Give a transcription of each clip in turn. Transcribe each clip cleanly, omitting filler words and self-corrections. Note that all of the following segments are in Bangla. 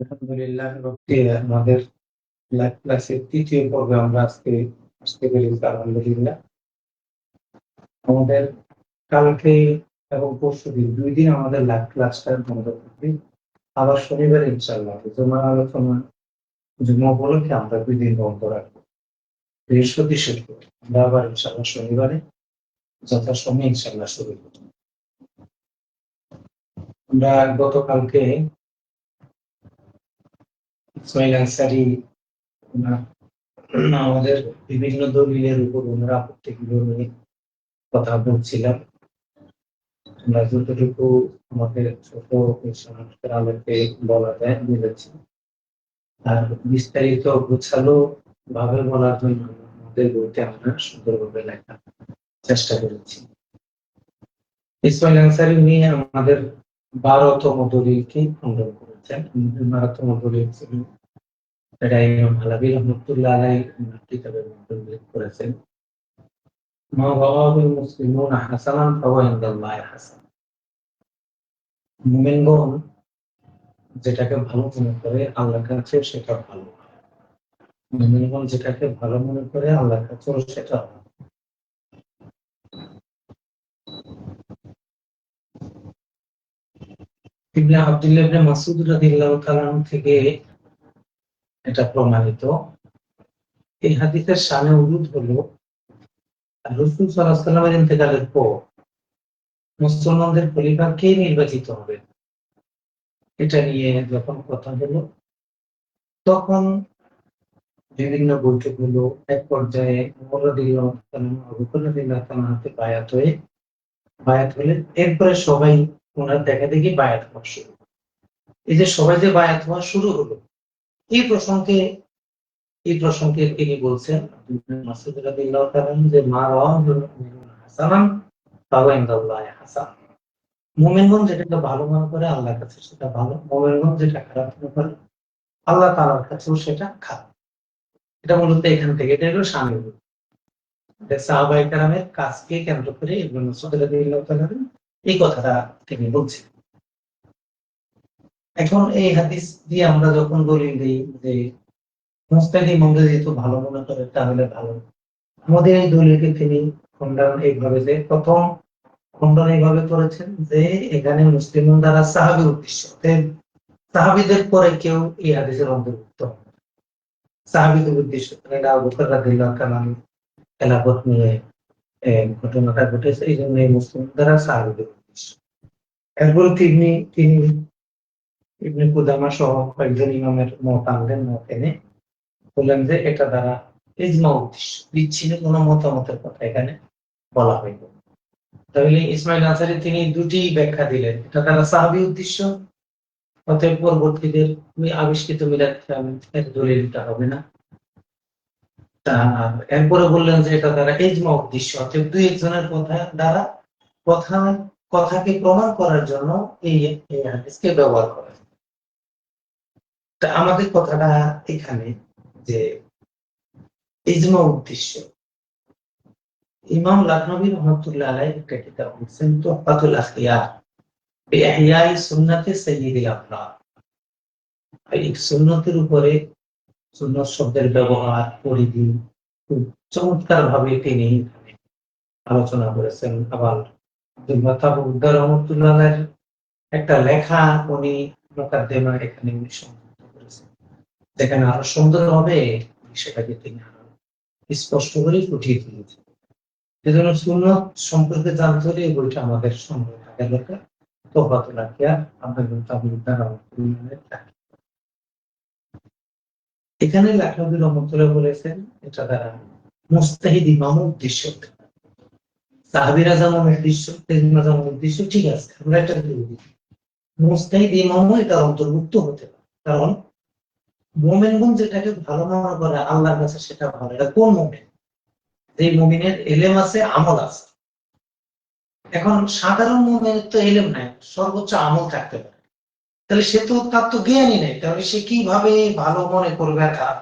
আলহামদুলিল্লাহ আমাদের লাইভ ক্লাসের তৃতীয় পর্বে আমরা আজকে আসতে পেরেছি। আলহামদুলিল্লাহ আমাদের কালকে এবং পরশু দিন 2 দিন আমাদের লাইভ ক্লাসটা বন্ধ থাকবে। আবার শনিবার ইনশাআল্লাহ জুমার আলোচনা জুমা উপলক্ষে আমরা 2 দিন বন্ধ রাখবো। বৃহস্পতি শুক্র আমরা আবার ইনশাআল্লাহ শনিবারে যথাসময়ে ইনশাআল্লাহ শুরু করব। আমরা গতকালকে ইসমাইল আনসারী আমাদের বিভিন্ন দলিলের উপর ওনার আপত্তিগুলো নিয়ে কথা বলছিলাম। আমরা যতটুকু আমাদের ছোট সংস্কার আলোকে বলা যায় বুঝেছি, আর বিস্তারিত গোছালো ভাবে বলার জন্য আমাদের বইতে আমরা সুন্দরভাবে লেখার চেষ্টা করেছি। ইসমাইল আনসারী নিয়ে আমাদের 12তম দলিলকে খণ্ডন করেছেন। 12তম দলিল ছিল এটা ইমাম হালাবি রহমতুল্লাহ আলাইহি কিতাবের মধ্যে উল্লেখ করেছেন, মা রাওয়াহুল মুসলিমুনা হাসানান ফাহুয়া ইনদাল্লাহি হাসান। মুমিনগণ যেটাকে ভালো মনে করে আল্লাহর কাছে সেটা ভালো, মুমিনগণ যেটাকে ভালো মনে করে আল্লাহর কাছে সেটা ভালো। ইবনে আব্দুল্লাহ ইবনে মাসউদ রাদিয়াল্লাহু তাআলা থেকে এটা প্রমাণিত। এই হাদিসের শানে উরুদ হলো রাসূল সাল্লাল্লাহু আলাইহি ওয়াসাল্লামের ইন্তেকালের পর মুসলমানদের খলিফা কে নির্বাচিত হবে এটা নিয়ে যখন কথা হলো, তখন বিভিন্ন বৈঠক হলো। এক পর্যায়ে ওমর রাদিয়াল্লাহু তাআলা আবু বকর রাদিয়াল্লাহু তাআলা হাতে বায়াত হলে এরপরে সবাই ওনার দেখা দেখি বায়াত হওয়া শুরু। এই যে সবাই যে বায়াত হওয়া শুরু হলো, এই প্রসঙ্গে তিনি বলছেন মাসউদ রাদিয়াল্লাহু তাআলা যে মা রাওয়াহুল হাসানান ফাহুয়া ইনদাল্লাহি হাসান। মুমিনগণ যেটাকে ভালো মনে করে আল্লাহর কাছে সেটা ভালো, মুমিনগণ যেটা খারাপ মনে করে আল্লাহ তাআলার কাছেও সেটা খারাপ। এটা মূলত এখান থেকে এটা হলো শামিল। সাহাবায়ে কেরামের কাজকে কেন্দ্র করে ইবনে মাসউদ রাদিয়াল্লাহু তাআলা এই কথাটা তিনি বলছেন। এখন এই হাদিস দিয়ে আমরা যখন দলিল দিই যে মুজতাহিদ ইমামরা যেহেতু ভালো মনে করে তাহলে ভালো, আমাদের এই দলিলকে তিনি প্রথম খণ্ডন এইভাবে করেছেন যে এখানে মুসলিম দ্বারা সাহাবী উদ্দেশ্য, সাহাবীদের পরে কেউ এই হাদিসের অন্তর্ভুক্ত হবে। সাহাবীদের উদ্দেশ্য আবু বকর রাদিয়াল্লাহু তাআলা খেলাফত নিয়ে ঘটনাটা ঘটেছে, এই জন্য এই মুসলিম দ্বারা সাহাবীদের উদ্দেশ্য। এরপর তিনি ইবনে কুদামা সহ কয়েকজন ইমামের মত আনলেন, মত এনে বললেন যে এটা দ্বারা ইজমা উদ্দেশ্য, বিচ্ছিন্ন কোনো মতামতের কথা এখানে বলা হইল। তাহলে ইসমাইল আনসারী তিনি দুটি ব্যাখ্যা দিলেন, এটা দ্বারা সাহাবী উদ্দেশ্য, অতএব পরবর্তীদের আবিষ্কৃত মিলাদ দলিলটা হবে না। এরপরে বললেন যে এটা দ্বারা ইজমা উদ্দেশ্য, অর্থাৎ দুই একজনের কথা দ্বারা কথাকে প্রমাণ করার জন্য এই হাদিসকে ব্যবহার করা। তা আমাদের কথাটা এখানে যে ইজমা উদ্দেশ্য, ইমাম লাখনবী রহমতুল্লাহ আলাইহি একটা কিতাব লিখছেন তুহফাতুল আখইয়ার বিইহয়াই সুন্নাতি সাইয়্যিদিল আখলাক। এই সুন্নতের উপরে সুন্নত শব্দের ব্যবহার পরিধি খুব চমৎকার ভাবে তিনি আলোচনা করেছেন। আবার রহমতুল্লাহের একটা লেখা উনি মুকাদ্দিমা এখানে সংযুক্ত করেছেন, যেখানে আরো সুন্দর হবে সেটাকে তিনি স্পষ্ট করে ফুটিয়ে তুলেছেন। এজন্য সুন্নত সম্পর্কে জানতে হলে এই বইটা আমাদের সংগ্রহ থাকা দরকার। তোহফাতুল আখইয়ার এখানে লাখনবী রহমতুল্লাহ বলেছেন এটা দ্বারা মুজতাহিদ ইমাম উদ্দেশ্য, সাহাবীরা যেমন উদ্দেশ্য যেমন উদ্দেশ্য, ঠিক আছে, আমরা এটা মুজতাহিদ ইমামও এটা অন্তর্ভুক্ত হতে পারে। কারণ মুমিনগণ যেটাকে ভালো মনে করে আল্লাহর কাছে সেটা ভালো। এটা কোন মুমিন? যে মুমিনের এলেম আছে, আমল আছে। এখন সাধারণ মুমিনের তো এলেম নাই, সর্বোচ্চ আমল থাকতে পারে, তাহলে সে তো তার তো জ্ঞানই নেই, তাহলে সে কিভাবে ভালো মনে করবে আর খারাপ?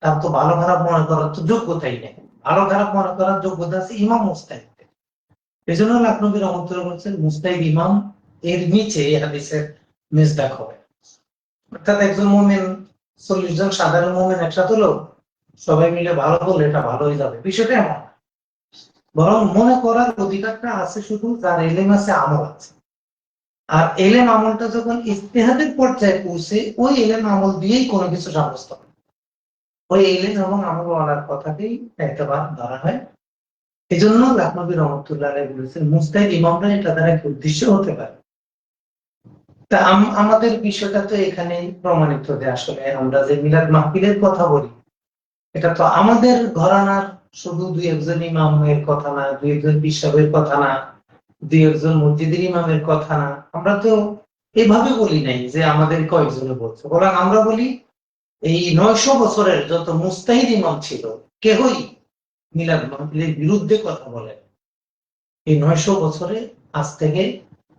তার তো ভালো খারাপ মনে করার তো যোগ্যতাই নেই। ভালো খারাপ মনে করার যোগ্যতা আছে ইমাম মুজতাহিদ। এই জন্য লাখনবী রহমতুল্লাহ বলছেন মুজতাহিদ ইমাম এর নিচে এই হাদিসের মেজদাক হবে। অর্থাৎ একজন মুমিন 40 জন সাধারণ মুমিন একসাথে হলো, সবাই মিলে ভালো বললে এটা ভালো হয়ে যাবে, বিষয়টা এমন। বরং মনে করার অধিকারটা আছে শুধু যার এলেম আছে, আমল আছে। আর এলেম আমলটা যখন ইজতিহাদের পর্যায়ে পৌঁছে, ওই এলেম আমল দিয়েই কোনো কিছু সাব্যস্ত হয়। ওই এলেম এবং আমল ওয়ালার কথাকেই একেবারে ধরা হয়। এই জন্য লাখনবী রহমতুল্লাহ আলাইহি বলেছেন, মুজতাহিদ ইমামরা এটা দ্বারা একটি উদ্দেশ্য হতে পারে। তা আমাদের বিষয়টা তো এখানেই প্রমাণিত যে আসলে আমরা যে মিলাদ মাহফিলের কথা বলি, এটা তো আমাদের ঘরানার শুধু দুই একজন ইমামের কথা না, দুই একজন পিসাবের কথা না, দুই একজন মসজিদের ইমামের কথা না। আমরা তো এভাবে বলি নাই যে আমাদের কয়েকজনে বলছে, বরং আমরা বলি এই 900 বছরের যত মুস্তাহিদ ইমাম ছিল, কেহই মিলাদ মাহফিলের বিরুদ্ধে কথা বলে। এই 900 বছরে, আজ থেকে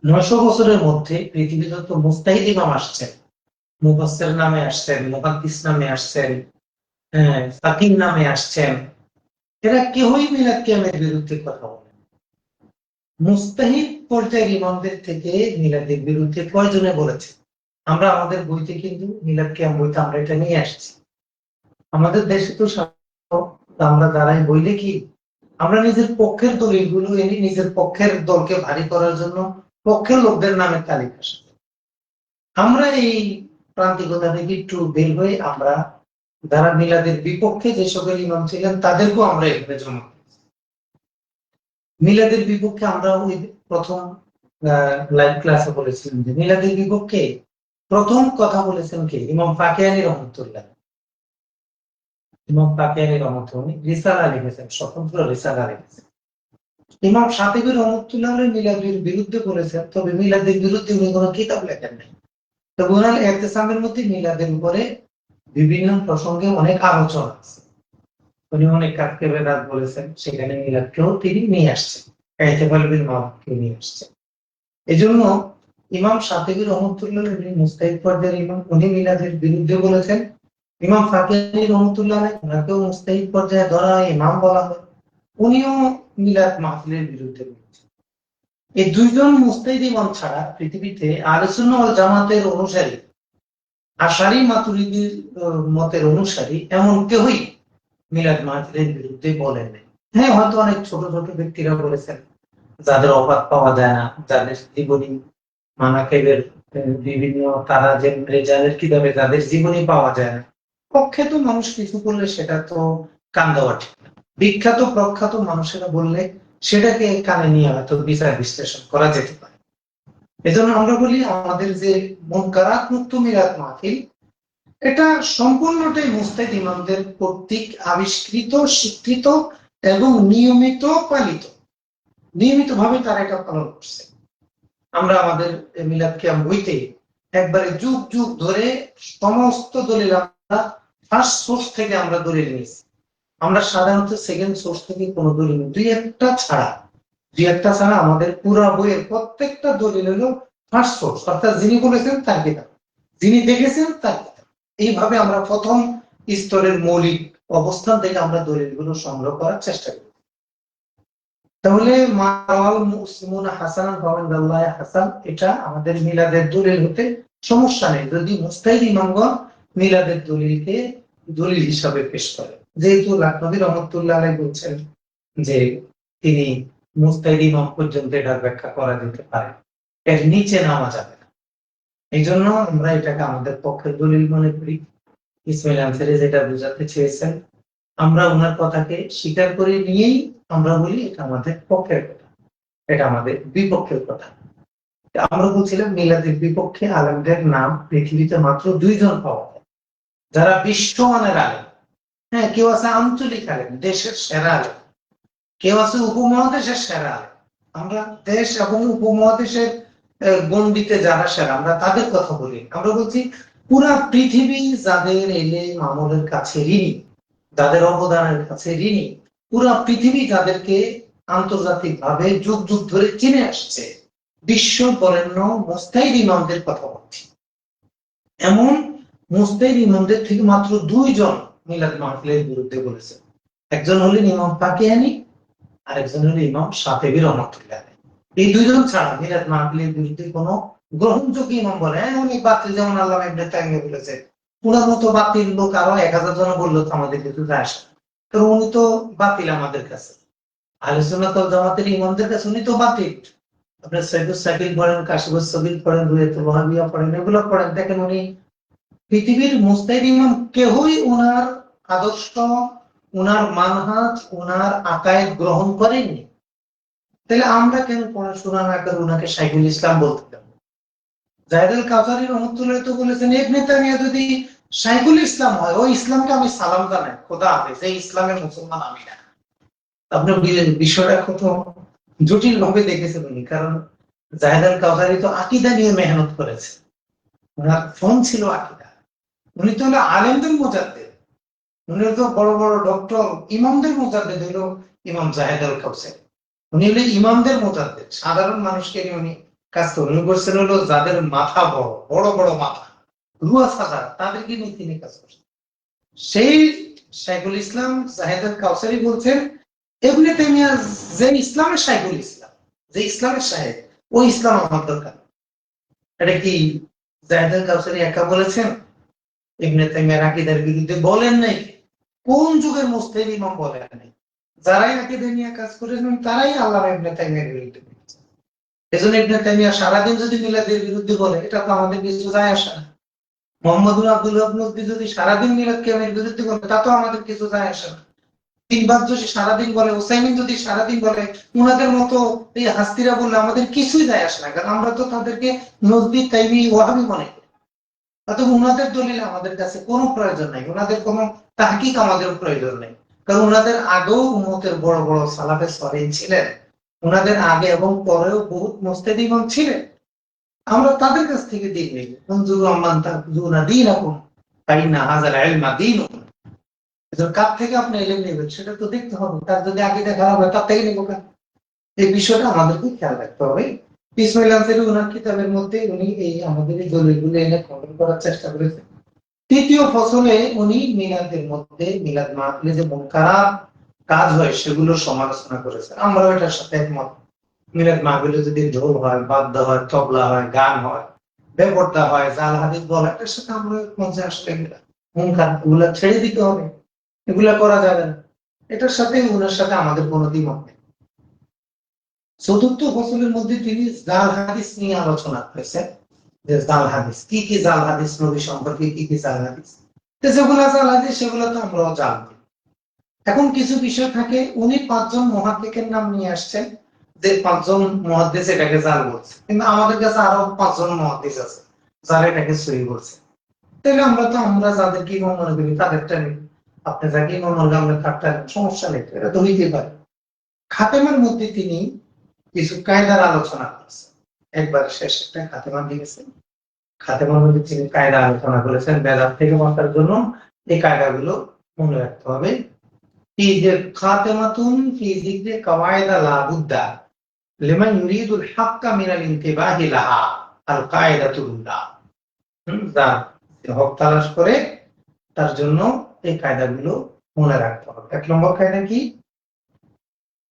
900 বছরের মধ্যে পৃথিবীতে যত মুস্তাহিদ ইমাম আসছেন, মুফাসসির নামে আসছেন, মুহাদ্দিস নামে আসছেন, ফাকিহ নামে আসছেন, এরা কেউই মিলাদ কিয়ামের বিরুদ্ধে কথা বলে। মুস্তাহিদ পর্যায়ের ইমামদের থেকে মিলাদের বিরুদ্ধে কয়জনে বলেছে? আমরা আমাদের বইতে কিন্তু মিলাদ কিয়াম বইতে আমরা এটা নিয়ে আসছি। আমাদের দেশে তো আমরা যারাই বই লিখি, আমরা নিজের পক্ষের দলিলগুলো এনে নিজের পক্ষের দলকে ভারী করার জন্য পক্ষের লোকদের নামের তালিকা সাজাই। আমরা এই প্রান্তিকতা থেকে একটু বের হয়ে আমরা যারা মিলাদের বিপক্ষে যে সকল ইমাম ছিলেন তাদেরকেও আমরা এখানে জমা করেছি। মিলাদের বিপক্ষে আমরা ওই প্রথম লাইভ ক্লাসে বলেছিলাম যে মিলাদের বিপক্ষে প্রথম কথা বলেছেন কে? ইমাম ফাকিহানী রহমতুল্লাহ। ইমাম ফাকিহানী রহমতুল্লাহ রিসালা লিখেছেন, স্বতন্ত্র রিসালা লিখেছেন। ইমাম শাতিবী রহমতুল্লাহ মিলাদের বিরুদ্ধে বলেছেন, তবে মিলাদের বিরুদ্ধে উনি কোনো কিতাব লেখেন নাই। তবে ওনার ইতিসামের মধ্যে মিলাদের উপরে বিভিন্ন প্রসঙ্গে অনেক আলোচনা আছে। উনি অনেক কাজকে বেদাত বলেছেন, সেখানে মিলাদকেও তিনি নিয়ে আসছেন, ইহতিফাল মাহফিলকে নিয়ে আসছেন। এই জন্য ইমাম শাতিবী রহমতুল্লাহ মুস্তাহিদ পর্যায়ের ইমাম, উনি মিলাদের বিরুদ্ধে বলেছেন। ইমাম ফাকিহানী রহমতুল্লাহ ওনাকেও মুস্তাহিদ পর্যায়ে ধরা হয়, ইমাম বলা হয়, উনিও মিলাদ মাহফিলের বিরুদ্ধে বলেছেন। এই দুইজন মুস্তাহিদ ইমাম ছাড়া পৃথিবীতে আহলে সুন্নাহ ওয়াল জামাতের অনুসারী, আশারি মাতুরিদির মতের অনুসারী এমন কেউই মিলাদ মাহফিলের বিরুদ্ধে বলেন নাই। হ্যাঁ, হয়তো অনেক ছোট ছোট ব্যক্তিরা বলেছেন, যাদের অবাধ পাওয়া যায় না, যাদের জীবনী মানাকেবের বিভিন্ন তারা যে রেজালের কিতাবে যাদের জীবনী পাওয়া যায় না, প্রখ্যাত মানুষ কিছু বললে সেটা তো কান দেওয়া ঠিক না। বিখ্যাত প্রখ্যাত মানুষেরা বললে সেটাকে কানে নিয়ে হয়তো বিচার বিশ্লেষণ করা যেতে পারে। এজন্য আমরা বলি আমাদের যে মুনকারাত মুক্ত মিলাদ মাহফিল, এটা সম্পূর্ণটাই মুস্তাহিদ ইমামদের কর্তৃক আবিষ্কৃত, স্বীকৃত এবং নিয়মিতভাবে তারা এটা পালন করছে। আমরা আমাদের মিলাদ কিয়াম বইতে একবারে যুগ যুগ ধরে সমস্ত দলিল আমরা ফার্স্ট সোর্স থেকে আমরা দলিল নিয়েছি। আমরা সাধারণত সেকেন্ড সোর্স থেকে কোনো দলিল, দুই একটা ছাড়া আমাদের পুরো বইয়ের প্রত্যেকটা দলিল হলো ফার্স্ট সোর্স, অর্থাৎ যিনি বলেছেন তার কিতাব, যিনি দেখেছেন তার কিতাব। এইভাবে আমরা প্রথম স্তরের মৌলিক অবস্থান থেকে আমরা দলিলগুলো সংগ্রহ করার চেষ্টা করি। তাহলে হাসান, এটা আমাদের মিলাদের দলিল হতে সমস্যা নেই যদি মুস্তাহিদ ইমামগণ মিলাদের দলিলকে দলিল হিসাবে পেশ করে। যেহেতু লাখনবী রহমতুল্লাহ আলাইহি বলছেন যে তিনি মুস্তাহিদ ইমাম পর্যন্ত এটার ব্যাখ্যা করা যেতে পারে, এর নিচে নামা যাবে না। এই জন্য আমরা এটাকে আমাদের পক্ষের দলিল মনে করি। ইসমাইল আনসারী যেটা বোঝাতে চেয়েছেন, আমরা ওনার কথাকে স্বীকার করে নিয়েই আমরা বলি এটা আমাদের পক্ষের কথা, এটা আমাদের বিপক্ষের কথা। আমরা বলছিলাম মিলাদের বিপক্ষে আলেমদের নাম পৃথিবীতে মাত্র 2 জন পাওয়া যায়, যারা বিশ্বমানের আলেম। হ্যাঁ, কেউ আছে আঞ্চলিক আলেম, দেশের সেরা আলেম, কেউ আছে উপমহাদেশের সেরা আলেম। আমরা দেশ এবং উপমহাদেশের গণ্ডিতে যারা সেরা, আমরা তাদের কথা বলি। আমরা বলছি পুরা পৃথিবী যাদের এলেম আমলের কাছে ঋণী, যাদের অবদানের কাছে ঋণী, পুরা পৃথিবী যাদেরকে আন্তর্জাতিক ভাবে যুগ যুগ ধরে চিনে আসছে, বিশ্ব বরেণ্য মুস্তাহিদ ইমামদের কথা বলছি। এমন মুস্তাহিদ ইমামদের থেকে মাত্র 2 জন মিলাদ মাহফিলের বিরুদ্ধে বলেছে। একজন হলেন ইমাম ফাকিহানী, আরেকজন হলেন ইমাম শাতিবী রহমতুল্লাহ। এই দুইজন ছাড়া মিলাদ মাহফিলের বিরুদ্ধে কোনো গ্রহণযোগ্য ইমাম বলে উনি বাতিল, যেমন আল্লামা ইবনে তাইমিয়া বলেছে। উনার মতো বাতিল লোক আরো 1000 জন বললো তো আমাদের কিছু যায় আসে না, কারণ উনি তো বাতিল আমাদের কাছে। আহলে সুন্নাত ওয়াল জামাতের ইমামদের কাছে উনি তো বাতিল। আপনার সৈয়দুস সাকিল পড়েন, কাশিফুস সাবিল পড়েন, রুয়ায়াতুল ওয়াহাবিয়া পড়েন, এগুলো পড়েন, দেখেন উনি পৃথিবীর মুজতাহিদ ইমাম কেউই উনার আদর্শ, উনার মানহাজ, উনার আকায়েদ গ্রহণ করেননি। তাহলে আমরা কেন পড়াশোনা না করে উনাকে শাইখুল ইসলাম বলতে যাবো? জাহেদ আল কাউসারী রহমতুল্লাহ তো বলেছেন, ইবনে তাইমিয়া যদি শাইখুল ইসলাম হয়, ওই ইসলামকে আমি সালাম জানাই, খোদা হাফেজ, এই ইসলামের মুসলমান আমি না। আপনি বিষয়টা কত জটিল ভাবে দেখেছেন উনি, কারণ জাহেদ আল কাউসারী তো আকীদা নিয়ে মেহনত করেছে, ওনার ফোন ছিল আকীদা। উনি তো হলো আলেমদের মুজাদ্দিদ, উনি তো বড় বড় ডক্টর ইমামদের মুজাদ্দিদ হলো ইমাম জাহেদ আল কাউসারী। উনি হলো ইমামদের মুজাদ্দিদ, সাধারণ মানুষকে নিয়ে উনি কাজ করেন। উনি করছেন হলো যাদের মাথা বড় বড় বড় মাথা, রুয়া সাদা, তাদেরকে নিয়ে তিনি কাজ করছেন। সেই শাইখুল ইসলাম জাহেদ আল কাউসারী বলছেন, ইবনে তাইমিয়া যে ইসলামের শাইখুল ইসলাম, যে ইসলামের শাহেদ, ওই ইসলাম আমার দরকার। এটা কি জাহেদ আল কাউসারী একা বলেছেন? ইবনে তাইমিয়ার আকীদার বিরুদ্ধে বলেন নাই। কোন যুগের মুজতাহিদ ইমাম বলেন নাই? যারাই আকীদা নিয়ে কাজ করেছেন তারাই আল্লামা ইবনে তাইমিয়ার বিরুদ্ধে বলেছেন। এজন্য ইবনে তাইমিয়া সারাদিন যদি মিলাদের বিরুদ্ধে বলে, এটা তো আমাদের কিছু যায় আসে না। মোহাম্মদ আব্দুল ওয়াহাব নদভী যদি সারাদিন মিলাদ কিয়ামের বিরুদ্ধে বলে, তা তো আমাদের কিছু যায় আসে না। তিনবার যদি সারাদিন বলে, ওসাইমিন যদি সারাদিন বলে, উনাদের মতো এই হাস্তিরা বললে আমাদের কিছুই যায় আসে না, কারণ আমরা তো তাদেরকে নজদি তাইমি ওয়াহাবি মনে করি। অথবা উনাদের দলিল আমাদের কাছে কোনো প্রয়োজন নাই, উনাদের কোনো তাহকিক আমাদের প্রয়োজন নেই, কারণ উনাদের আগেও উম্মতের বড় বড় সালাফে সালেহিন ছিলেন, উনাদের আগে এবং পরেও বহুত মুজতাহিদ ইমাম ছিলেন। আমরা তাদের কাছ থেকে দিন নেই। উনজুরু আম্মান তাখুযুনা দীনাকুম ফাইন্না হাযাল ইলমা দীনুকুম। কার থেকে আপনি এলেম নেবেন সেটা তো দেখতে হবে। তার যদি আকীদা খারাপ হয়, তার থেকে নেব কেন? এই বিষয়টা আমাদেরকে খেয়াল রাখতে হবে। ইসমাইল আনসারী ওনার কিতাবের মধ্যে উনি এই আমাদের এই দলিলগুলো এনে খণ্ডন করার চেষ্টা করেছেন। তৃতীয় ফসলে উনি মিলাদের মধ্যে, মিলাদ মাহফিলে যে মুনকারাত কাজ হয় সেগুলোর সমালোচনা করেছেন। আমরাও এটার সাথে একমত। মিলাদ মাহফিলে যদি ঢোল হয়, বাদ্য হয়, তবলা হয়, গান হয়, বেপরদা হয়, জাল হাদিস বলা, এটার সাথে আমরা একমত যে আসলে মুনকার, এগুলা ছেড়ে দিতে হবে, এগুলা করা যাবে না। এটার সাথে ওনার সাথে আমাদের কোনো দ্বিমত নেই। চতুর্থ ফসলের মধ্যে তিনি জাল হাদিস নিয়ে আলোচনা করেছেন, যে জাল হাদিস কি কি, জাল হাদিস নবী সম্পর্কে কি কি জাল হাদিস, যেগুলা জাল হাদিস সেগুলো তো আমরাও জানি। এখন কিছু বিষয় থাকে, উনি 5 জন মুহাদ্দিসের নাম নিয়ে আসছেন, যে 5 জন মুহাদ্দিস এটাকে জাল বলছে, কিন্তু আমাদের কাছে আরো 5 জন মুহাদ্দিস আছে যারা এটাকে সহি বলছে। তাহলে আমরা যাদেরকে ইমাম মনে করি তাদেরটা নেই, আপনি যাকে ইমাম মনে করেন তারটা সমস্যা নেই, এটা তো হইতে পারে। খাতেমার মধ্যে তিনি কিছু কায়দার আলোচনা করেছেন, একবার শেষ একটা খাতেমা দিয়েছেন। খাতেমার মধ্যে তিনি কায়দা আলোচনা করেছেন বেদাত থেকে বাঁচার জন্য। এই কায়দাগুলো মনে রাখতে হবে। এই যে খাতেমাতুন ফি যিকরি কাওয়াইদ লা বুদ্দা লিমান ইউরিদুল হাক্কা মিনাল ইনতিবাহি লাহা আল কায়দাতুল্লাহ। যা হক তালাশ করে তার জন্য এই কায়দাগুলো মনে রাখতে হবে। 1 নম্বর কায়দা কি?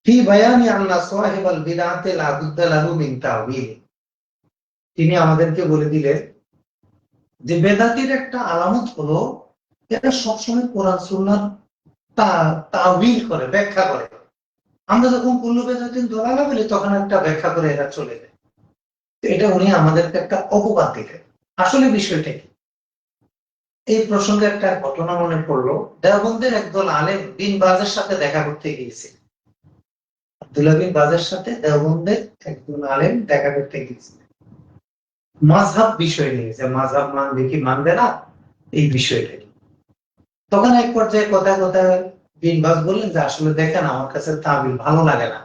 ফি বায়ানি আন্না সাহিবাল বিদআতি লা বুদ্দা লাহু মিন তাওয়িল। তিনি আমাদেরকে বলে দিলেন যে বেদাতির একটা আলামত হলো এটা সবসময় কোরআন সুন্নাহর তাওয়িল করে, ব্যাখ্যা করে। আমরা যখন কুল্লু বেদাতিন দলালা বলি, তখন একটা ব্যাখ্যা করে এরা চলে যায়। এটা উনি আমাদেরকে একটা অপবাদ দিলেন। আসলে বিষয়টা কি? এই প্রসঙ্গে একটা ঘটনা মনে পড়লো। দেওবন্দের একদল আলেম বিন বাজের সাথে দেখা করতে গিয়েছে। আব্দুল্লাহ বিন বাজের সাথে দেওবন্দের একজন আলেম দেখা করতে গিয়েছে মাযহাব বিষয় নিয়ে, যে মাযহাব মানবে কি মানবে না, এই বিষয়টা। তখন এক পর্যায়ে কথায় কথায় বিন বাজ বললেন যে আসলে দেখেন, আমার কাছে তাবিল ভালো লাগে না,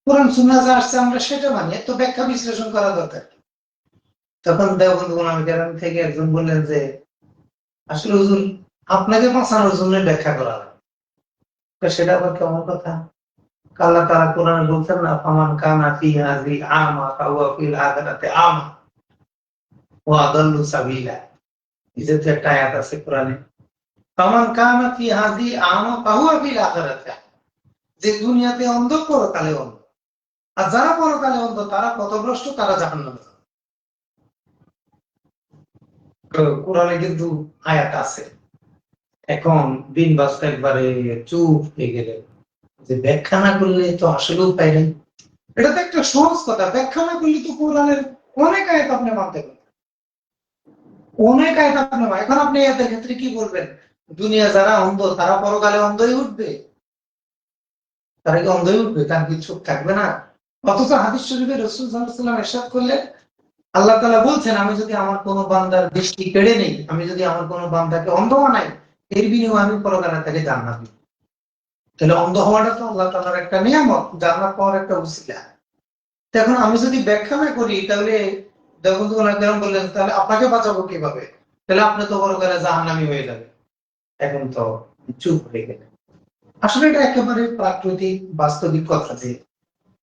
কোরআন সুন্নাহ যা আসছে আমরা সেটা মানি, তো ব্যাখ্যা বিশ্লেষণ করা দরকার। তখন দেওবন্দ গোলামী কেরাম থেকে একজন বললেন যে আসলে হুজুর, আপনাকে বাঁচানোর জন্য ব্যাখ্যা করা লাগে। সেটা আবার কেমন কথা? আল্লাহ তাআলা কোরআনে বলছেন না, ফামান কানা ফি হাযি আমা ফাহুয়া ফিল আখিরাতি আমা ওয়া আদাল্লু সাবিলা। এই যে একটা আয়াত আছে কোরআনে, ফামান কানা ফি হাযি আমা ফাহুয়া ফিল আখিরাতি, যে দুনিয়াতে অন্ধ পরকালে অন্ধ। আর যারা পরকালে অন্ধ তারা পথভ্রষ্ট, তারা জাহান্নামে যাবে। কোরআনে কিন্তু আয়াত আছে। এখন দিন বাস্তা একবারে চুপ হয়ে গেলে যে ব্যাখ্যা না করলে তো আসলে উপায় নেই। এটা তো একটা সহজ কথা, ব্যাখ্যা না করলে তো কোরআনের অনেক আয়াত আপনি মানতে পারেন, অনেক আয়াত আপনি এখন আপনি এদের ক্ষেত্রে কি বলবেন? দুনিয়া যারা অন্ধ তারা পরকালে অন্ধই উঠবে? তারা কি অন্ধই উঠবে? তার কি চোখ থাকবে না? অথচ হাদিস শরীফে রাসূল সাল্লাল্লাহু আলাইহি ওয়াসাল্লাম ইরশাদ করলেন, আল্লাহ তাআলা বলছেন, আমি যদি আমার কোনো বান্দার দৃষ্টি কেড়ে নেই, আমি যদি আমার কোনো বান্দাকে অন্ধ বানাই, এর বিনিময়ে আমি পরকালে তাকে জান্নাত দিব। তাহলে অন্ধ হওয়াটা তো আল্লাহ তাআলার একটা নিয়ামত, জান্নাত পাওয়ার একটা উসিলা। এখন আমি যদি ব্যাখ্যা না করি তাহলে দেববন্ধু কেরম বললেন, তাহলে আপনাকে বাঁচাবো কিভাবে? তাহলে আপনি তো পরকালে জাহান্নামী হয়ে যাবে। এখন তো চুপ হয়ে গেলেন। আসলে এটা একেবারে প্রাকৃতিক বাস্তবিক কথা যে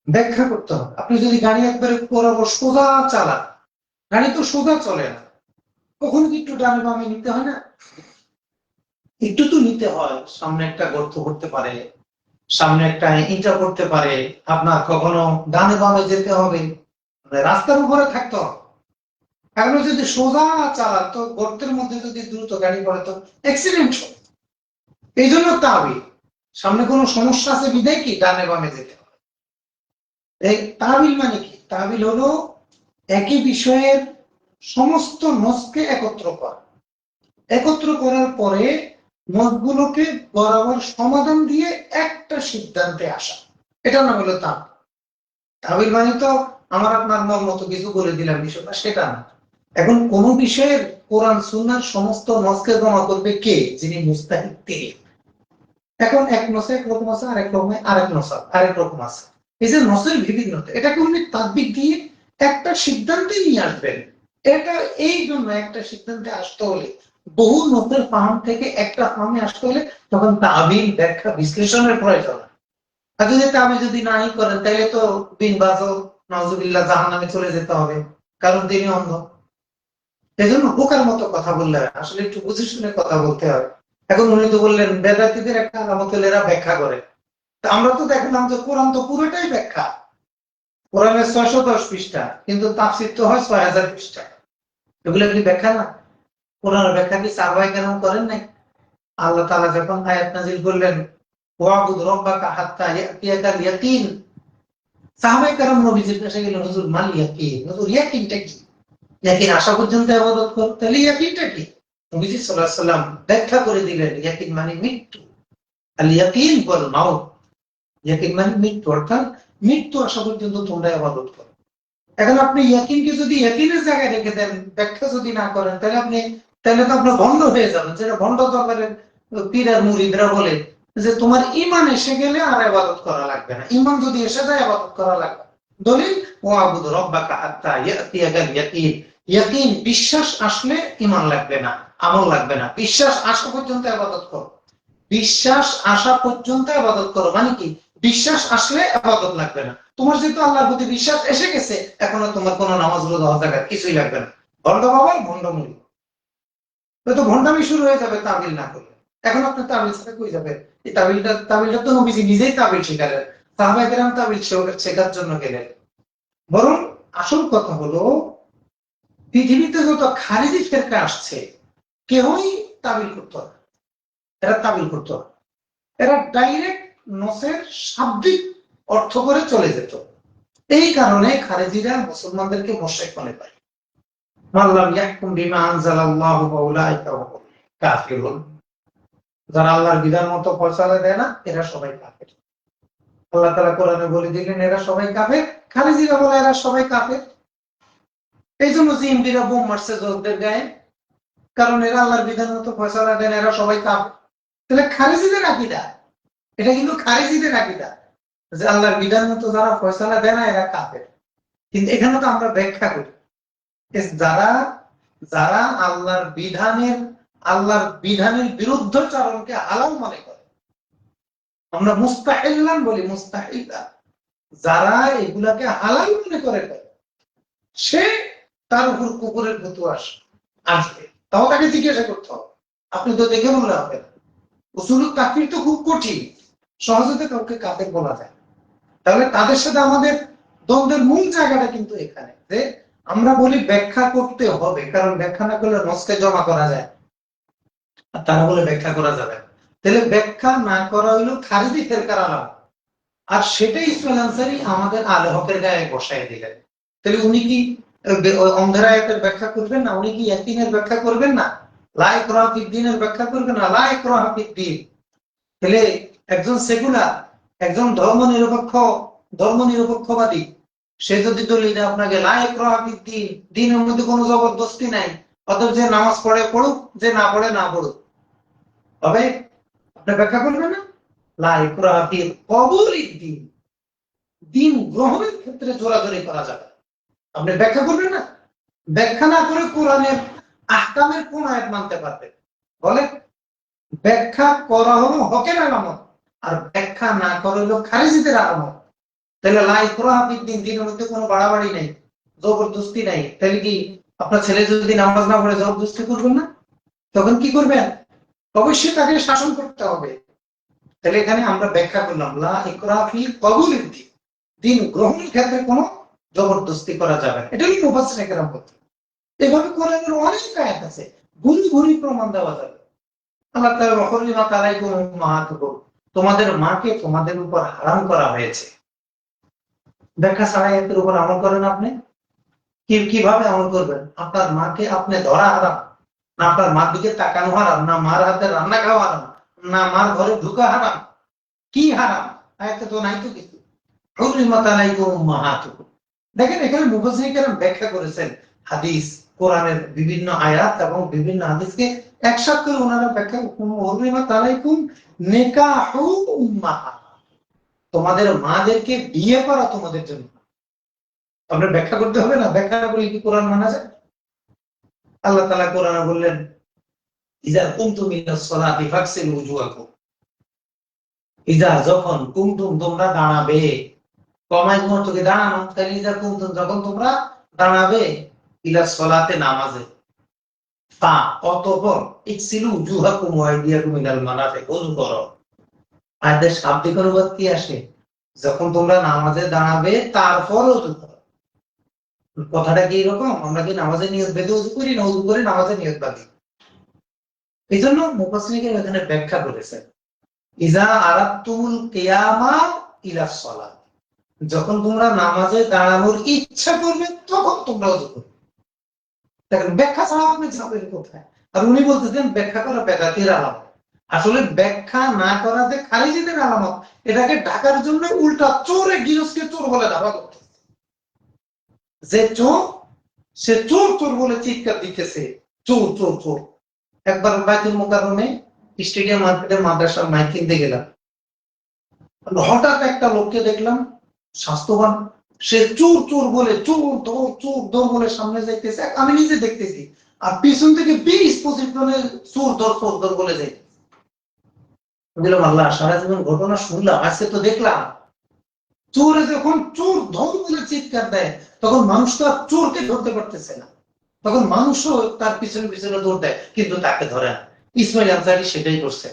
ব্যাখ্যা করতে হবে। আপনি যদি গাড়ি একবারে বরাবর সোজা চালান, গাড়ি তো সোজা চলে না, কখনো কি একটু ডানে বামে নিতে হয় না? একটু তো নিতে হয়। সামনে একটা গর্ত করতে পারে, সামনে একটা ইটা করতে পারে, আপনার কখনো ডানে বামে যেতে হবে, মানে রাস্তার উপরে থাকতে হবে। এখন যদি সোজা চালান তো গর্তের মধ্যে যদি দ্রুত গাড়ি পড়ে তো অ্যাক্সিডেন্ট হয়। এই জন্য তাবিল, সামনে কোনো সমস্যা আছে বিদায় কি ডানে বামে যেতে হবে। এই তাবিল মানে কি? তাবিল হলো একই বিষয়ের সমস্ত নসকে একত্র করা, একত্র করার পরে নসগুলোকে বরাবর সমাধান দিয়ে একটা সিদ্ধান্তে আসা, এটা নাম হলো তাবিল। তাবিল মানে তো আমার আপনার মন মতো কিছু বলে দিলাম বিষয়টা, সেটা না। এখন কোন বিষয়ের কোরআন সুন্নাহর সমস্ত নসকে জমা করবে কে? যিনি মুস্তাহিক তিনি। এখন এক নসে একরকম আছে, আরেক রকমে আরেক নস আরেক রকম আছে। এই যে নসের বিভিন্নতা, এটাকে উনি তাদবিক দিয়ে একটা সিদ্ধান্তে নিয়ে আসবেন। এটা এই জন্য একটা সিদ্ধান্তে আসতে হলে, বহু নসের ফাহাম থেকে একটা ফাহামে আসতে হলে তখন তাবিল, ব্যাখ্যা, বিশ্লেষণের প্রয়োজন। আর যদি তাবিল যদি নাই করেন তাহলে তো বিন বাজও নাউজুবিল্লাহ জাহান্নামে চলে যেতে হবে, কারণ তিনি অন্ধ। এই জন্য বোকার মতো কথা বললে আসলে একটু বুঝে শুনে কথা বলতে হবে। এখন উনি তো বললেন বেদাতীদের একটা আলামত হলো এরা ব্যাখ্যা করে। তা আমরা তো দেখলাম যে কোরআন তো পুরোটাই ব্যাখ্যা। কোরআনের 610 পৃষ্ঠা, কিন্তু তাফসীর তো হয় 6000 পৃষ্ঠা। এগুলো কি ব্যাখ্যা না? কোরআনের ব্যাখ্যা কি সাহাবায়ে কেরাম করেন নাই? আল্লাহ তাআলা যখন আয়াত নাযিল করলেন, ওয়াবুদ রাব্বাকা হাত্তা ইয়াতিয়াকাল ইয়াকিন, সাহাবায়ে কেরাম নবীজির কাছে গেলেন, হুজুর মাল ইয়াকিন, হুজুর ইয়াকিনটা কি? ইয়াকিন আসা পর্যন্ত ইবাদত কর, তাহলে ইয়াকিনটা কি? নবীজি সাল্লাল্লাহু আলাইহি ওয়াসাল্লাম ব্যাখ্যা করে দিলেন, ইয়াকিন মানে মৃত্যু। আল ইয়াকিন ওয়াল মাউত, ইয়াকিন মানে মৃত্যু, অর্থাৎ মৃত্যু আসা পর্যন্ত তোমরা ইবাদত করো। এখন আপনি ইয়াকিনকে যদি ইয়াকিনের জায়গায় রেখে দেন, ব্যাখ্যা যদি না করেন, তাহলে তো আপনার ভণ্ড হয়ে যাবেন। যেটা ভণ্ড দরবারের পীর আর মুরিদরা বলে যে তোমার ঈমান এসে গেলে আর ইবাদত করা লাগবে না, ঈমান যদি এসে যায় ইবাদত করা লাগবে। দলিল ওয়াবুদ রাব্বাকা হাত্তা ইয়াতিয়াকাল ইয়াকিন। ইয়াকিন বিশ্বাস আসলে ঈমান লাগবে না, আমল লাগবে না, বিশ্বাস আসা পর্যন্ত ইবাদত করো। বিশ্বাস আসা পর্যন্ত ইবাদত করো মানে কি? বিশ্বাস আসলে ইবাদত লাগবে না। তোমার যেহেতু আল্লাহর প্রতি বিশ্বাস এসে গেছে, এখন তোমার কোনো নামাজ রোজা হজ যাকাত কিছুই লাগবে না। ভণ্ড বাবা ভণ্ড মুড়ি, তো ভণ্ডামি শুরু হয়ে যাবে তাবিল না করলে। এখন আপনি তাবিল সাথে কই যাবে? এই তাবিলটা তো নবীজি নিজেই তাবিল শিখালেন, সাহাবায়ে কেরাম তাবিল শেখার জন্য গেলেন। বরং আসল কথা হলো, পৃথিবীতে যত খারিজি ফিরকা আসছে কেউই তাবিল করতে হবে, এরা তাবিল করতে হবে, এরা ডাইরেক্ট নসের শাব্দিক অর্থ করে চলে যেত। এই কারণে খারেজিরা মুসলমানদেরকে মুশরিক মনে করে। মাল্লাম ইয়াহকুম বিমা আনজালাল্লাহু ফাউলাইকা হুমুল কাফিরুন, যারা আল্লাহর বিধান মতো ফয়সালা দেয় না এরা সবাই কাফের। আল্লাহ তাআলা কোরআনে বলে দিলেন এরা সবাই কাফের। খারেজিরা বলে এরা সবাই কাফের। এই জন্য জিন্দিরা বোম মারছে যোদ্ধের গায়ে, কারণ এরা আল্লাহর বিধান মতো ফয়সালা দেন, এরা সবাই কাফের। তাহলে খারেজিদের আকীদা, এটা কিন্তু খারেজিদের আকীদা যে আল্লাহর বিধান মতো যারা ফয়সালা দেয় না এরা কাফের। কিন্তু এখানে তো আমরা ব্যাখ্যা করি, যারা যারা আল্লাহর বিধানের বিরুদ্ধচারণকে হালাল মনে করে, আমরা মুস্তাহিল্লান বলি, মুস্তাহিল্লা, যারা এগুলাকে হালাল মনে করে সে তার উপর কুকুরের ফতুয়া আসবে, তাও তাকে জিজ্ঞাসা করতে হবে। আপনি তো দেখে বললে হবে না। উসুলুত তাকফীর তো খুব কঠিন, সহজে কাউকে কাফের বলা যায়। তাহলে তাদের সাথে আমাদের দ্বন্দ্বের মূল জায়গাটা কিন্তু এখানে, যে আমরা বলি ব্যাখ্যা করতে হবে, কারণ ব্যাখ্যা না করলে নস্কে জমা করা যায়, আর তারা বলে ব্যাখ্যা করা যাবে। তাহলে ব্যাখ্যা না করা হইলো খারিজি ফেরকার আলামত, আর সেটাই ইসমাইল আনসারী আমাদের আলে হকের গায়ে বসায় দিলেন। তাহলে উনি কি অন্ধের আয়াতের ব্যাখ্যা করবেন না? উনি কি ইয়াতিনের ব্যাখ্যা করবেন না? লা ইকরাহা ফিদ্দীনের ব্যাখ্যা করবেন না? লা ইকরাহা ফিদ্দীন। তাহলে একজন সেকুলার, একজন ধর্মনিরপেক্ষবাদী, সে যদি দলিল দেয় আপনাকে লা ইকরাহা ফিদ্দীন, দ্বীনের মধ্যে কোনো জবরদস্তি নাই, অতএব যে নামাজ পড়ে পড়ুক, যে না পড়ে না পড়ুক, তবে আপনি ব্যাখ্যা করবেন না লা ইকরাহা ফি কবুলিদ দ্বীন, দ্বীন গ্রহণের ক্ষেত্রে জোরাজোরি করা যাবে, আপনি ব্যাখ্যা করবেন না? ব্যাখ্যা না করে কোরআনের আহকামের কোন আয়াত মানতে পারবেন? বলে ব্যাখ্যা করা হলো হকের আলামত, আর ব্যাখ্যা না করা হলো খারিজিদের আলামত। তাহলে লা ইকরাহা ফিদ্দীন, দ্বীনের মধ্যে কোনো বাড়াবাড়ি নাই, জবরদস্তি নাই। তাহলে কি আপনার ছেলে যদি নামাজ না পড়ে জবরদস্তি করবেন না? তখন কি করবেন? অবশ্যই তাকে শাসন করতে হবে। তাহলে এখানে আমরা ব্যাখ্যা করলাম লা ইকরাহা ফি কবুলিদ দ্বীন, দ্বীন গ্রহণের ক্ষেত্রে কোনো জবরদস্তি করা যাবে না। এটাই মুফাসসিরিনে কেরাম বলছেন। এভাবে কোরআনের অনেক আয়াত আছে, গুলি গুলি প্রমাণ দেওয়া যাবে। আল্লাহ তাআলা ওয়াহুরিমাত আলাইকুম উম্মাহাতুকুম, তোমাদের মাকে তোমাদের উপর হারাম করা হয়েছে। ব্যাখ্যা ছাড়া এর উপর আমল করেন আপনি? কিভাবে আমল করবেন? আপনার মাকে আপনি ধরা হারাম, না আপনার মার দিকে তাকানো হারাম, না মার হাতে রান্না খাওয়া হারাম, না মার ঘরে ঢুকা হারাম? কি হারাম? আয়াতে তো নাই তো কিছু। হুরিমাত আলাইকুম উম্মাহাতুকুম। দেখেন এখানে মুফাসসিরিনে কেরাম ব্যাখ্যা করেছেন হাদিস, কোরআনের বিভিন্ন আয়াত এবং বিভিন্ন হাদিসকে একসাথে করে ওনারা ব্যাখ্যা, হুরিমাত আলাইকুম নিকাহু উম্মাহাত, তোমাদের মাদেরকে বিয়ে করা তোমাদের জন্য। আপনার ব্যাখ্যা করতে হবে না? ব্যাখ্যা না করলে কি কোরআন মানা যায়? আল্লাহ তাআলা কোরআনে বললেন ইযা কুনতুম ইলাস সালাতি ফাগসিলু উজুহাকুম, ইযা যখন কুনতুম তোমরা দাঁড়াবে, কমাই তোমার তোকে দাঁড়ানো, তাহলে ইযা কুনতুম যখন তোমরা দাঁড়াবে, ইলাস সালাতে নামাজে, তা অতঃপর ইগসিলু উজুহাকুম ওয়া আইদিয়াকুম ইলাল মারাফিক, ওযু করো। আয়াতের শাব্দিক অনুবাদ কি আসে? যখন তোমরা নামাজে দাঁড়াবে তারপর ওযু করো। কথাটা কি এরকম? আমরা কি নামাজে নিয়ত বেঁধে ওযু করি, না ওযু করে নামাজে নিয়ত বাঁধি? এই জন্য মুফাসসিরিনে এখানে ব্যাখ্যা করেছেন ইযা আরাদতুমুল কিয়ামা ইলাস সালাত, যখন তোমরা নামাজে দাঁড়ানোর ইচ্ছা করবে তখন তোমরা ওযু করবে। দেখেন ব্যাখ্যা ছাড়া আপনি যাবেন কোথায়? আর উনি বলতেছেন ব্যাখ্যা করা বেদাতির আলামত। আসলে ব্যাখ্যা না করাতে খারিজিদের আলামত, এটাকে ঢাকার জন্য উল্টা চোরে গিরস্কে চোর বলে দাবা করতেছে। যে চোর, সে চোর চোর বলে চিৎকার দিতেছে, চোর চোর চোর। একবার বাইতুল মুকাররমে স্টেডিয়াম মার্কেটের মাদ্রাসার মাইক কিনতে গেলাম, হঠাৎ একটা লোককে দেখলাম স্বাস্থ্যবান, সে চোর চোর বলে চোর দৌড় বলে সামনে যাইতেছে, আমি নিজে দেখতেছি, আর পিছন থেকে 20-25 জনের চোর দৌড় বলে যাই। বললাম আল্লাহ, সারা জীবন ঘটনা শুনলাম, আজকে তো দেখলাম। চোরে যখন চোর ধর বলে চিৎকার দেয়, তখন মানুষ তো আর চোরকে ধরতে পারতেছে না, তখন মানুষও তার পিছনে পিছনে দৌড় দেয়, কিন্তু তাকে ধরে না। ইসমাইল আনসারী সেটাই করছে।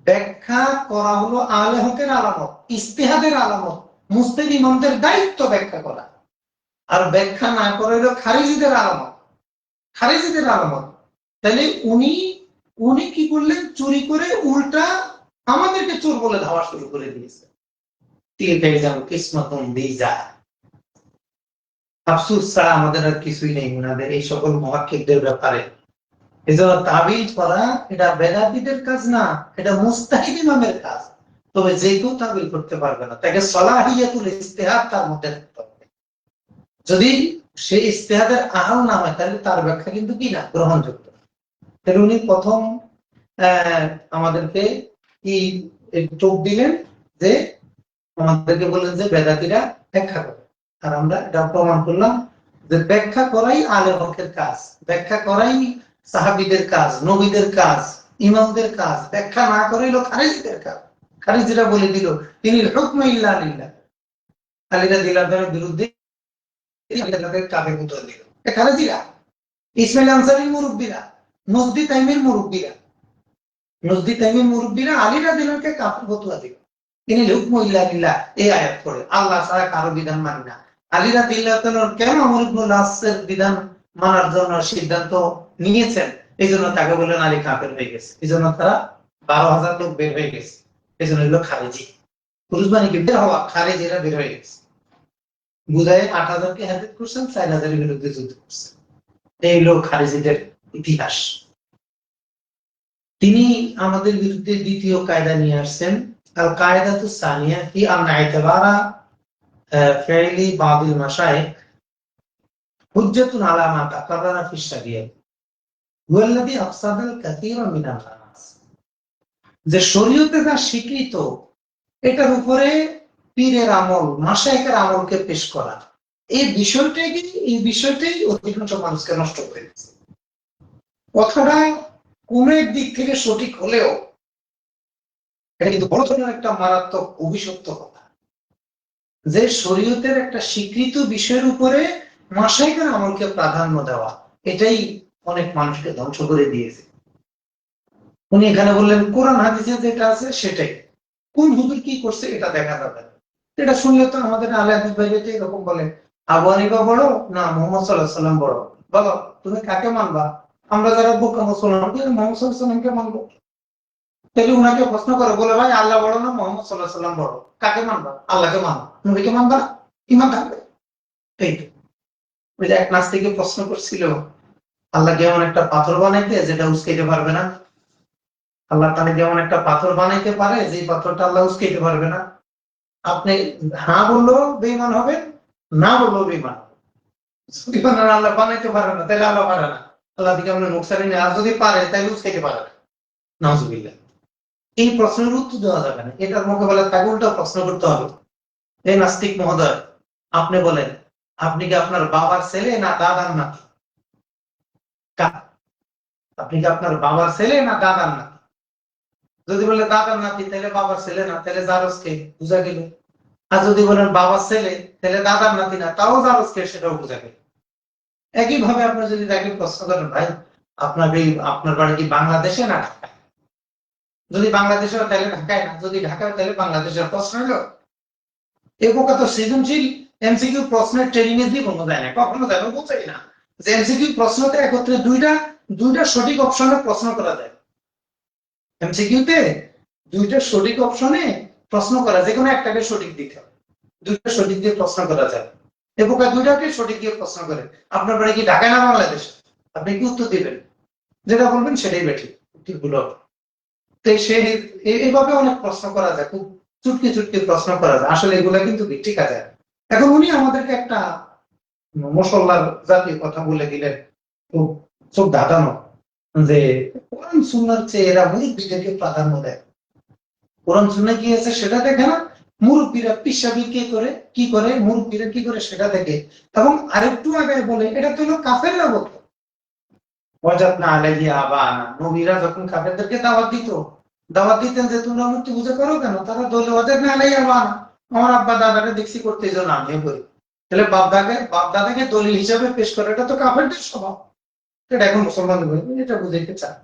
ব্যাখ্যা করা হলো আলে হকের আলামত, ইজতিহাদের আলামত, মুজতাহিদ ইমামদের দায়িত্ব ব্যাখ্যা করা, আর ব্যাখ্যা না করা হলো খারিজিদের আলামত, খারিজিদের আলামত। তাহলে উনি কি করলেন? চুরি করে উল্টা আমাদেরকে চোর বলে ধাওয়া শুরু করে দিয়েছে। আফসোস ছাড়া আমাদের আর কিছুই নেই ওনাদের এই সকল মুহাক্কিকদের ব্যাপারে। এজন্য তাবিল করা এটা বেদাতীদের কাজ না, এটা মুজতাহিদ ইমামের কাজ। তবে যে কেউ তাবিল করতে পারবে না, তাকে সলাহিয়াতুল ইজতিহাদ তার মধ্যে থাকতে হবে। যদি সে ইজতিহাদের আহাল না হয়, তাহলে তার ব্যাখ্যা কিন্তু কি না, গ্রহণযোগ্য। তাহলে উনি প্রথম আমাদেরকে কি চোখ দিলেন, যে আমাদেরকে বললেন যে বেদাতীরা ব্যাখ্যা করে, আর আমরা এটা প্রমাণ করলাম যে ব্যাখ্যা করাই আলে হকের কাজ, ব্যাখ্যা করাই সাহাবীদের কাজ, নবীদের কাজ, ইমামদের কাজ। ব্যাখ্যা না করাইলো খারিজিদের কাজ। খারিজিরা বলে দিল তিনি হুকমে ইল্লা লিল্লাহ, আলীরা দিলাদের বিরুদ্ধে কাফের উত্তর দিল খারিজিরা। ইসমাইল আনসারীর মুরব্বীরা, নজদি তাইমির মুরব্বীরা, আলীরা দিলাকে কাফের ফতোয়া দিল। তিনি হুকম ইল্লা লিল্লাহ এই আয়াত পড়ে, আল্লাহ ছাড়া কারো বিধান মানি না। আলী রাদিয়াল্লাহু তাআলা কেন আমর ইবনুল আসের বিধান মানার জন্য সিদ্ধান্ত নিয়েছেন, এই জন্য তাকে বললেন আলী কাফের হয়ে গেছে, এই জন্য তারা 12,000 লোক বের হয়ে গেছে, এই জন্য এগুলো খারেজি। পুরুষ বাহিনীকে বের হওয়া, খারেজিরা বের হয়ে গেছে। বুঝায় 8,000-কে হেফাজত করছেন, 4,000-এর বিরুদ্ধে যুদ্ধ করছেন। এই লোক খারেজিদের ইতিহাস। তিনি আমাদের বিরুদ্ধে দ্বিতীয় কায়দা নিয়ে আসছেন, আল কায়দাতু সানিয়া ফি আন্না ইতিবারা ফি'লি বাদিল মাশায়েখ হুজ্জাতুন আলা মা তাকাররারা ফি শারিয়াহ হুয়া আল্লাযী আফসাদাল কাসীরা মিনান নাস। যে শরীয়তে যা স্বীকৃত এটার উপরে পীরের আমল, মাশায়েখের আমলকে পেশ করা, এই বিষয়টাই অধিকাংশ মানুষকে নষ্ট করে দিচ্ছে। কথাটা কোন এক দিক থেকে সঠিক হলেও এটা কিন্তু বড় ধরনের একটা মারাত্মক অভিশপ্ত কথা, যে শরীয়তের একটা স্বীকৃত বিষয়ের উপরে মাশায়েখের আমলকে প্রাধান্য দেওয়া, এটাই অনেক মানুষকে ধ্বংস করে দিয়েছে। উনি এখানে বললেন কোরআন হাদিসে যেটা আছে সেটাই, কোন হুজুর কি করছে এটা দেখা যাবে। এটা শুনলে তো আমাদের আলে হাদিস ভাইরা এরকম বলে, আবু হানিফা বড় না মুহাম্মদ সাল্লাল্লাহু আলাইহি ওয়াসাল্লাম বড়, বলো তুমি কাকে মানবা? আমরা যারা বোকা মুসলমান মুহাম্মদ সাল্লাল্লাহু আলাইহি ওয়াসাল্লামকে মানবো। তাহলে উনাকে প্রশ্ন করে, বলে ভাই আল্লাহ বড় না মুহাম্মদ সাল্লাল্লাহু আলাইহি ওয়াসাল্লাম বড়, কাকে মানবা? আল্লাহকে মানবা, নবীকে মানবা, ঈমান থাকবে। এই তো ওই যে এক নাস্তিকে প্রশ্ন করছিল, আল্লাহ যেমন একটা পাথর বানাইতে যেটা উস্কাইতে পারবে না, আল্লাহ তাহলে যেমন একটা পাথর বানাইতে পারে যে পাথরটা আল্লাহ উস্কাইতে পারবে না। আপনি হ্যাঁ বললেও বেঈমান হবে, না বললেও বেঈমান হবে। যদি আল্লাহ বানাইতে পারে না তাহলে আল্লাহ পারে না, আল্লাহ দিকে আমরা নুকসানি নেই, আর যদি পারে তাহলে উস্কাইতে পারে না, নাউজুবিল্লাহ। এই প্রশ্নের উত্তর দেওয়া যাবে না, এটার মোকাবেলা তাকে উল্টা প্রশ্ন করতে হবে। এই নাস্তিক মহোদয়, আপনি বলেন আপনি কি আপনার বাবার ছেলে না দাদার নাতি? আপনি কি আপনার বাবার ছেলে না দাদার নাতি? যদি বলে দাদার নাতি তাহলে বাবার ছেলে না, তাহলে জারজকে বুঝা গেল। আর যদি বলেন বাবার ছেলে তাহলে দাদার নাতি না, তাও জারজকে, সেটাও বুঝা গেল। একইভাবে আপনি যদি তাকে প্রশ্ন করেন, ভাই আপনার বাড়ি কি বাংলাদেশে না ঢাকায়? যদি বাংলাদেশে তাহলে ঢাকায় না, যদি ঢাকায় তাহলে বাংলাদেশের। প্রশ্ন হলো এ বোকা তো সৃজনশীল এমসিকিউ প্রশ্নের ট্রেনিং এ জীবনও যায় না, কখনো যায় না, বোঝাই না যে এমসিকিউ প্রশ্নতে একত্রে দুইটা সঠিক অপশনে প্রশ্ন করা যায়। এমসিকিউতে দুইটা সঠিক অপশনে প্রশ্ন করা, যে কোনো একটাকে সঠিক দিতে হবে, দুইটা সঠিক দিয়ে প্রশ্ন করা যায়। এ বোকা দুইটাকে সঠিক দিয়ে প্রশ্ন করে, আপনার বাড়ি কি ঢাকায় না বাংলাদেশ, আপনি কি উত্তর দিবেন? যেটা বলবেন সেটাই বেঠিক, ঠিক ভুল হবে। তো এইভাবে অনেক প্রশ্ন করা যায়, খুব চুটকি চুটকি প্রশ্ন করা যায়, আসলে এগুলা কিন্তু ঠিক আছে। এখন উনি আমাদেরকে একটা মশলার জাতীয় কথা বলে দিলেন, খুব চোখ ধাঁধানো, যে কোরআন সুন্নাহর চেয়ে এরা মুরব্বীদেরকে প্রাধান্য দেয়। কোরআন সুন্নাহ কি আছে সেটা দেখে না, মুরব্বীরা পিসাবি কি করে মুরব্বীরা কি করে সেটা দেখে। এবং আরেকটু আগে বলে এটা তো হলো কাফেররা বলতো, ওয়াজাদনা আলাইহি আবানা, নবীরা যখন কাফেরদেরকে দাওয়াত দিতেন যে তোমরা মূর্তি পূজা করো কেন, তারা বলে ওয়াজাদনা আলাইহি আবানা, আমার আব্বা দাদাকে দেখছি করতে, এই জন্য আমিও করি। তাহলে বাপ দাদাকে দলিল হিসাবে পেশ করে, এটা তো কাফেরদের স্বভাব। এটা এখন মুসলমান এটা বুঝাইতে চায়,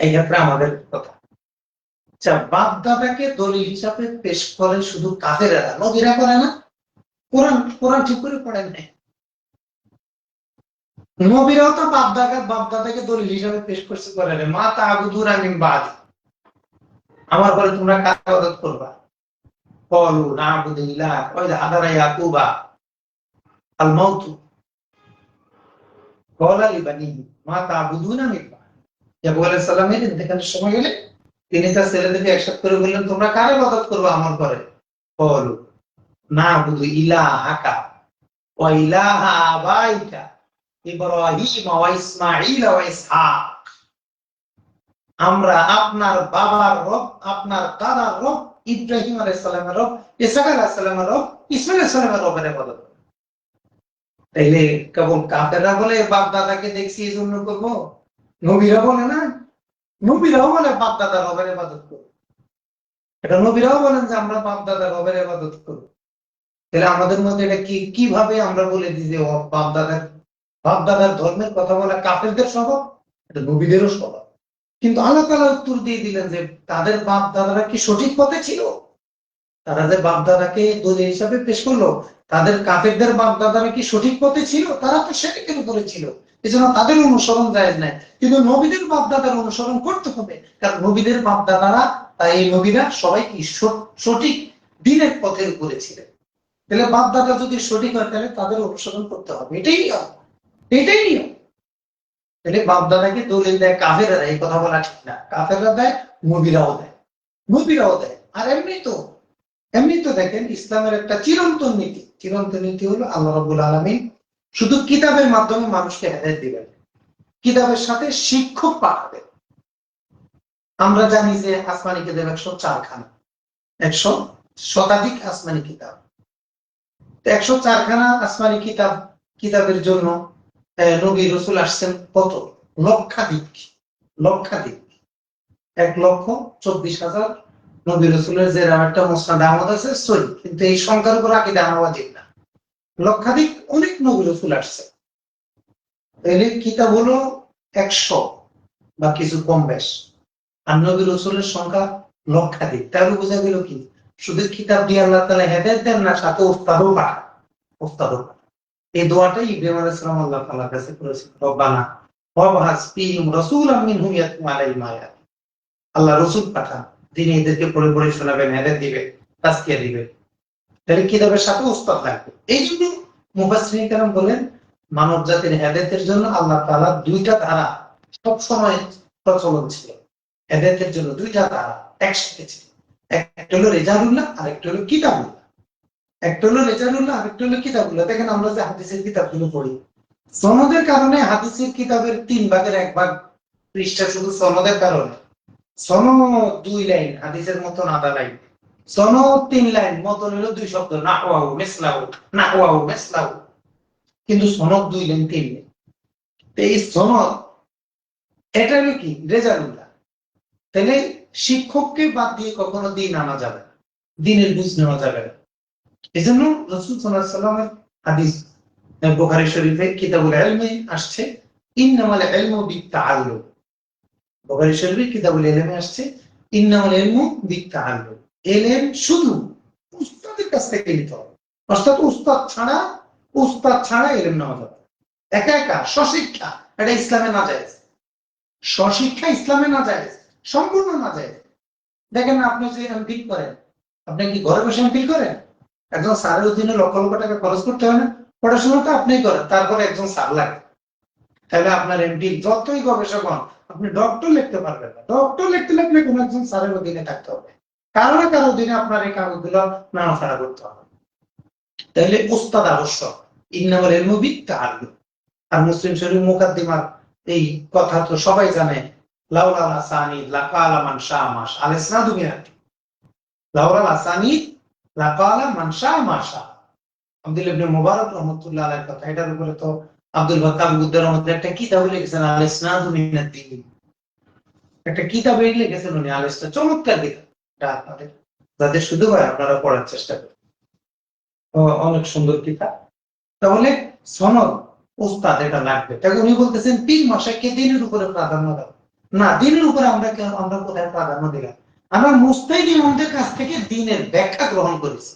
এই ক্ষেত্রে আমাদের কথা। আচ্ছা, বাপ দাদাকে দলিল হিসাবে পেশ করে শুধু কাফেররা, নবীরা করে না? কোরআন ঠিক করে পড়েন নাই। নবীরাও তো বাপ দাদাকে দলিল হিসাবে পেশ করছে, করে মা তা'বুদুনা মিন বাদি, আমার পরে তোমরা কার ইবাদত করবা? ক্বালু না'বুদু ইলাহা ওয়া ইযা হাদারা ইয়াকুবা আল মাউত ক্বালা লিবানিহি মা তা'বুদুনা মিন বাদি। ইয়াকুব আলাইহিস সালামের ইন্তেকালের সময় গেলে তিনি তার ছেলেদেরকে একসাথে করে বললেন, তোমরা কার ইবাদত করবে আমার পরে? ক্বালু না'বুদু ইলাহাকা ওয়া ইলাহা আবাইকা ইব্রাহিম ওয়া ইসমাঈল ওয়া ইসহাক। আমরা আপনার বাবার রব, আপনার দাদার রব, ইব্রাহিম আলাইহিস সালামের রব, ইসহাক আলাইহিস সালামের রব, ইসমাঈল আলাইহিস সালামের রবের ইবাদত। তাইলে কেবল কাফেররা বলে বাপ দাদাকে দেখছি এই জন্য করবো? নবীরা বলে না, নবীরাও বলে বাপ দাদা রবের ইবাদত করবো। এটা নবীরাও বলেন যে আমরা বাপ দাদা রবের ইবাদত করবো। তাহলে আমাদের মধ্যে এটা কিভাবে আমরা বলে দিই যে বাপ দাদার ধর্মের কথা বলা কাফেরদের স্বভাব? এটা নবীদেরও স্বভাব। কিন্তু আল্লাহ তাআলা উত্তর দিয়ে দিলেন যে তাদের বাপ দাদারা কি সঠিক পথে ছিল? তারা যে বাপ দাদাকে দলিল হিসাবে পেশ করলো, তাদের কাফেরদের বাপ দাদারা কি সঠিক পথে ছিল? তারা তো শিরকের উপরে ছিল, এজন্য তাদের অনুসরণ জায়েজ নাই। কিন্তু নবীদের বাপ দাদার অনুসরণ করতে হবে, কারণ নবীদের বাপ দাদারা, এই নবীরা সবাই কি সঠিক দ্বীনের পথের উপরে ছিলেন। তাহলে বাপ দাদা যদি সঠিক হয় তাহলে তাদের অনুসরণ করতে হবে, এটাই নিয়ম, এটাই নিয়ম। তাহলে বাপ দাদাকে দলিল দেয় কাফেররা, এই কথা বলা ঠিক না। কাফেররা দেয়, নবীরাও দেয়, নবীরাও দেয়। আর এমনি তো দেখেন ইসলামের একটা চিরন্তন নীতি হলো আল্লাহ রাব্বুল আলামিন শুধু কিতাবের মাধ্যমে মানুষকে হেদায়েত দিবেন, কিতাবের সাথে শিক্ষক পাঠাবেন। আমরা জানি যে আসমানি কিতাব 104 খানা, 100 শতাধিক আসমানি কিতাব। 104 খানা আসমানি কিতাবের জন্য নবী রাসূল আসছেন কত? লক্ষাধিক, 1,24,000 নবী রাসূলের যে একটা মুসনাদ আহমদ আছে সহি, কিন্তু এই সংখ্যার উপর আকীদা আনাওয়াজিব না। লক্ষাধিক, অনেক নবী রাসূল আসছে। তাহলে কিতাব হলো 100 বা কিছু কম বেশ, আর নবী রাসূলের সংখ্যা লক্ষাধিক। তাহলে বোঝা গেল কি, শুধু কিতাব দিয়ে আল্লাহ তাআলা হেদায়েত দেন না, সাথে উস্তাদও পাঠান। এই দোয়াটাই ইব্রাহিম আলাইহিস সালাম আল্লাহ তাআলার কাছে করেছেন, রব্বানা ওয়াবআস ফীহিম রাসূলাম মিনহুম ইয়াতলু আলাইহিম আয়াত। আল্লাহ রাসূল পাঠান, তিনি এদেরকে পড়ে পড়ে শোনাবেন, হেদায়েত দিবেন, তাসকিয়া দিবেন। তাহলে কিতাবের সাথে উস্তাদ লাগবে। এই জন্য মুফাসসিরিন কেরাম বলেন, মানব জাতির হেদায়েতের জন্য আল্লাহ তাআলা দুইটা ধারা সব সময় প্রচলন ছিল। হেদায়েতের জন্য দুইটা ধারা একসাথে ছিল, একটা হলো রেজালুল্লাহ আর একটা হলো কিতাবুল্লাহ। একটা হলো রেজালুল্লাহ আর একটা হলো কিতাবুল্লাহ। দেখেন আমরা যে হাদিসের কিতাবগুলো পড়ি, সনদের কারণে হাদিসের কিতাবের 3 ভাগের 1 ভাগ পৃষ্ঠা শুধু সনদের কারণে। সনদ 2 লাইন, হাদিসের মতন আধা লাইন। সনদ 3 লাইন, মতন হলো 2 শব্দ, নাহওয়াহু মিসলাহু। কিন্তু সনদ 2 লাইন 3 লাইন। এই সনদ, এটা হলো কি রেজালুল্লাহ। তাহলে শিক্ষককে বাদ দিয়ে কখনো দিন আনা যাবে না, দিনের বুঝ নেওয়া যাবে না। এই জন্য রাসূল সাল্লাল্লাহু আলাইহি ওয়াসাল্লামের হাদিস বুখারী শরীফে কিতাবুল ইলমে আসছে, ইন্নামাল ইলমু বিত-তাআল্লুম। বুখারী শরীফে কিতাবুল ইলমে আসছে, ইন্নামাল ইলমু বিত-তাআল্লুম। ইলম শুধু উস্তাদের কাছ থেকে নিতে হবে, অর্থাৎ উস্তাদ ছাড়া ইলম নেওয়া যাবে। একা একা স্বশিক্ষা, এটা ইসলামে নাজায়েজ। স্বশিক্ষা ইসলামে নাজায়েজ, সম্পূর্ণ নাজায়েজ। দেখেন আপনি যে এমফিল করেন, আপনি কি ঘরে বসে এমফিল করেন? একজন স্যারের অধীনে লক্ষ লক্ষ টাকা খরচ করতে হয় না? পড়াশোনাটা আপনি করেন, তারপরে একজন স্যার লাগে। তাহলে আপনার এমফিল যতই গবেষক হন, আপনি ডক্টর লিখতে পারবেন না। ডক্টর লিখতে লাগলে কোন একজন স্যারের অধীনে থাকতে হবে, কারো না কারো অধীনে আপনার এই কাগজগুলো নাড়াচাড়া করতে হবে। তাহলে উস্তাদ আবশ্যক, ইন্নামাল ইলমু বিত-তাআল্লুম। আর মুসলিম শরীফ মুকাদ্দিমার এই কথা তো সবাই জানে, লাউলাল আসানিদ লাকালা মান শাআ মা শাআ, আল ইসনাদু মিনাত। লাউলাল আসানিদ লাকালা মান শাআ মা শাআ। আব্দুল ইবনে মুবারক রাহমাতুল্লাহ আলাইহির কথা। এটার উপরে তো আব্দুল বাক্কাব গুদ্দার মধ্যে একটা কিতাব লিখেছেন, আল ইসনাদু মিনাত দ্বীন। একটা কিতাব লিখেছেন উনি, আল ইসনাদ, চমৎকার কিতাব। এটা আপনাদের যাদের শুধু হয় আপনারা পড়ার চেষ্টা করুন, অনেক সুন্দর কিতাব। তাহলে সনদ, উস্তাদ এটা লাগবে। তাই উনি বলতেছেন পীর মশাইকে দিনের উপরে প্রাধান্য দাও না। দিনের উপরে আমরা কোথায় প্রাধান্য দিলাম? আমরা মুস্তাহিদ ইমামদের কাছ থেকে দিনের ব্যাখ্যা গ্রহণ করেছি,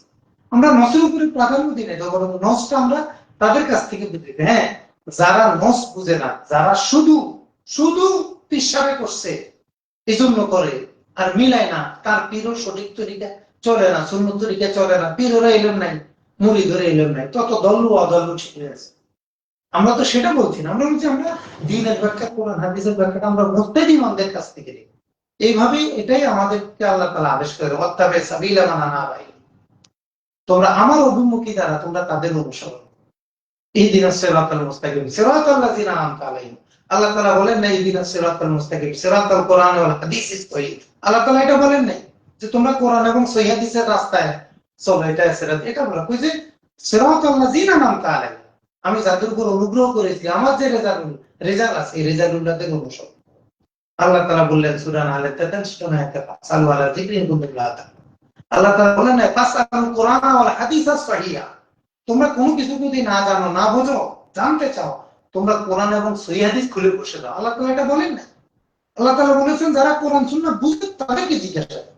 আমরা নসের উপরে প্রাধান্য দিই না। নসটা আমরা তাদের কাছ থেকে বুঝি। হ্যাঁ, যারা নস বুঝে না, যারা শুধু পিসাবে করছে এই জন্য করে আর মিলায় না, তার পীরও সঠিক তরিকা চলে না, সুন্নত তরিকা চলে না, পীররা এলেন নাই, মুড়ি ধরে এলেন নাই, তত দল্লু অদল্লু ঠিক আছে। আমরা তো সেটা বলছি না, আমরা বলছি আমরা দ্বীনের ব্যাখ্যা, কোরআন হাদিসের ব্যাখ্যাটা আমরা মুজতাহিদ ইমামদের কাছ থেকে নিই। এইভাবে এটাই আমাদেরকে আল্লাহ তাআলা আদেশ করে, ওয়াত্তাবি সাবিলা মান আনাবা ইলাইহি। তোমরা আমার অভিমুখী দ্বারা তোমরা তাদের অনুসরণ। ইহদিনাস সিরাতাল মুস্তাকিম সিরাতাল লাযিনা আনআমতা আলাইহিম। আল্লাহ তাআলা বলেন না ইহদিনাস সিরাতাল মুস্তাকিম সিরাতাল কোরআন ওয়াল হাদিসিস সহিহ। আল্লাহ তাআলা এটা বলেন নাই যে তোমরা কোরআন এবং সহিহ হাদিসের রাস্তায় চলো, এটা সিরাত। এটা বলা কইছে সিরাতাল লাযিনা আনআমতা আলাইহিম, আমি যাদের উপর অনুগ্রহ করেছি, আমার যে রেজাল্ট আছে, এই রেজাল্টুল্লাহদের অনুসরণ। আল্লাহ তাআলা বললেন সূরা নাহলে 43 আয়াতে, ফাসালু আলা যিকরিন কুনতুম লা তা'লামুন। আল্লাহ তাআলা বলেন না ফাসালুল কোরআন ওয়াল হাদিসাস সহিহা। তোমরা কোনো কিছু যদি না জানো, না বোঝো, জানতে চাও, তোমরা কোরআন এবং সহিহ হাদিস খুলে বসে দাও। আল্লাহ তাআলা এটা বলেন না। আল্লাহ তাআলা বলেছেন যারা কোরআন সুন্নাহ বুঝে তাদেরকে জিজ্ঞাসা করো।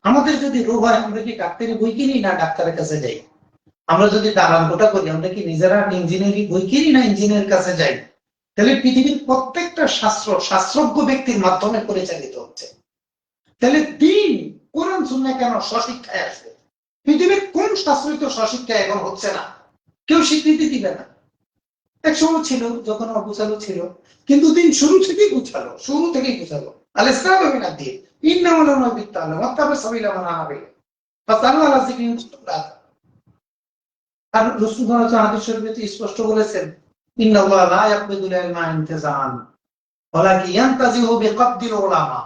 আমাদের যদি রোগ হয় আমরা কি ডাক্তারি বই কিনি না ডাক্তারের কাছে যাই? আমরা যদি দালান কোটা করি আমরা কি নিজেরা ইঞ্জিনিয়ারিং বই কিনি না ইঞ্জিনিয়ারের কাছে যাই? তাহলে পৃথিবীর প্রত্যেকটা শাস্ত্রজ্ঞ ব্যক্তির মাধ্যমে পরিচালিত হচ্ছে। তাহলে দিন কোরআন সুন্নাহ কেন স্বশিক্ষায় আসবে? পৃথিবীর কোন শাস্ত্রই তো স্বশিক্ষা এখন হচ্ছে না, কেউ স্বীকৃতি দিবে না। এক সময় ছিল যখন অগুছালো ছিল, কিন্তু দিন শুরু থেকেই গুছালো, শুরু থেকেই গুছালো। আল ইসলাম বিনা দিয়ে ইন্নামাল বিত্তাল্লাহ ওয়াত্তাবা সাবিলা মান আনাবিল ফাসালু আলা যিকরিন কুনতুম। আর রাসূল সাল্লাল্লাহু আলাইহি ওয়াসাল্লাম হাদিস শরীফে স্পষ্ট বলেছেন ইন্নাল্লাহা লা ইয়াকবিদুল ইলমা ইনতিজাআন ওয়ালাকিন ইয়ানতাজিহু বিকবদিল উলামা।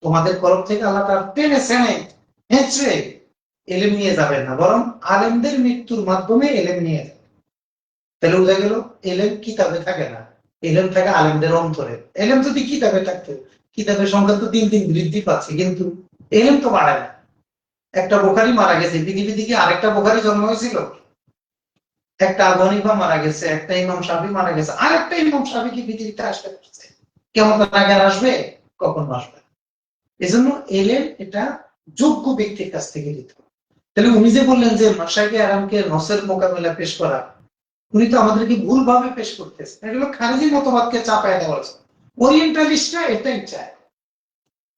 তোমাদের তরফ থেকে আল্লাহ তাআলা টেনে ছেনে হেঁচড়ে ইলম নিয়ে যাবেন না, বরং আলেমদের মৃত্যুর মাধ্যমে ইলম নিয়ে যাবেন। তাহলে বোঝা গেল ইলম কিতাবে থাকে না, ইলম থাকে আলেমদের অন্তরে। ইলম যদি কিতাবে থাকতো, কিতাবের সংখ্যা তো দিন দিন বৃদ্ধি পাচ্ছে, কিন্তু ইলম তো বাড়ে না। একটা বুখারী মারা গেছে, পৃথিবী থেকে আরেকটা বুখারী জন্ম হয়েছিল? একটা আবু হানিফা মারা গেছে, একটা ইমাম শাফি মারা গেছে, আরেকটা ইমাম শাফি কি পৃথিবীতে আসতে পারছে? কেমন আগে আসবে? কখন আসবে? এজন্য ইলম এটা যোগ্য ব্যক্তির কাছ থেকে দিতে হবে। তাহলে উনি যে বললেন যে মাশাইখে আরামকে নসের মোকাবেলা পেশ করা, উনি তো আমাদেরকে ভুল ভাবে পেশ করতেছেন। এগুলো খারিজি মতবাদকে চাপায় দেওয়া হচ্ছে। ওরিয়েন্টালিস্টরা এটাই চায়,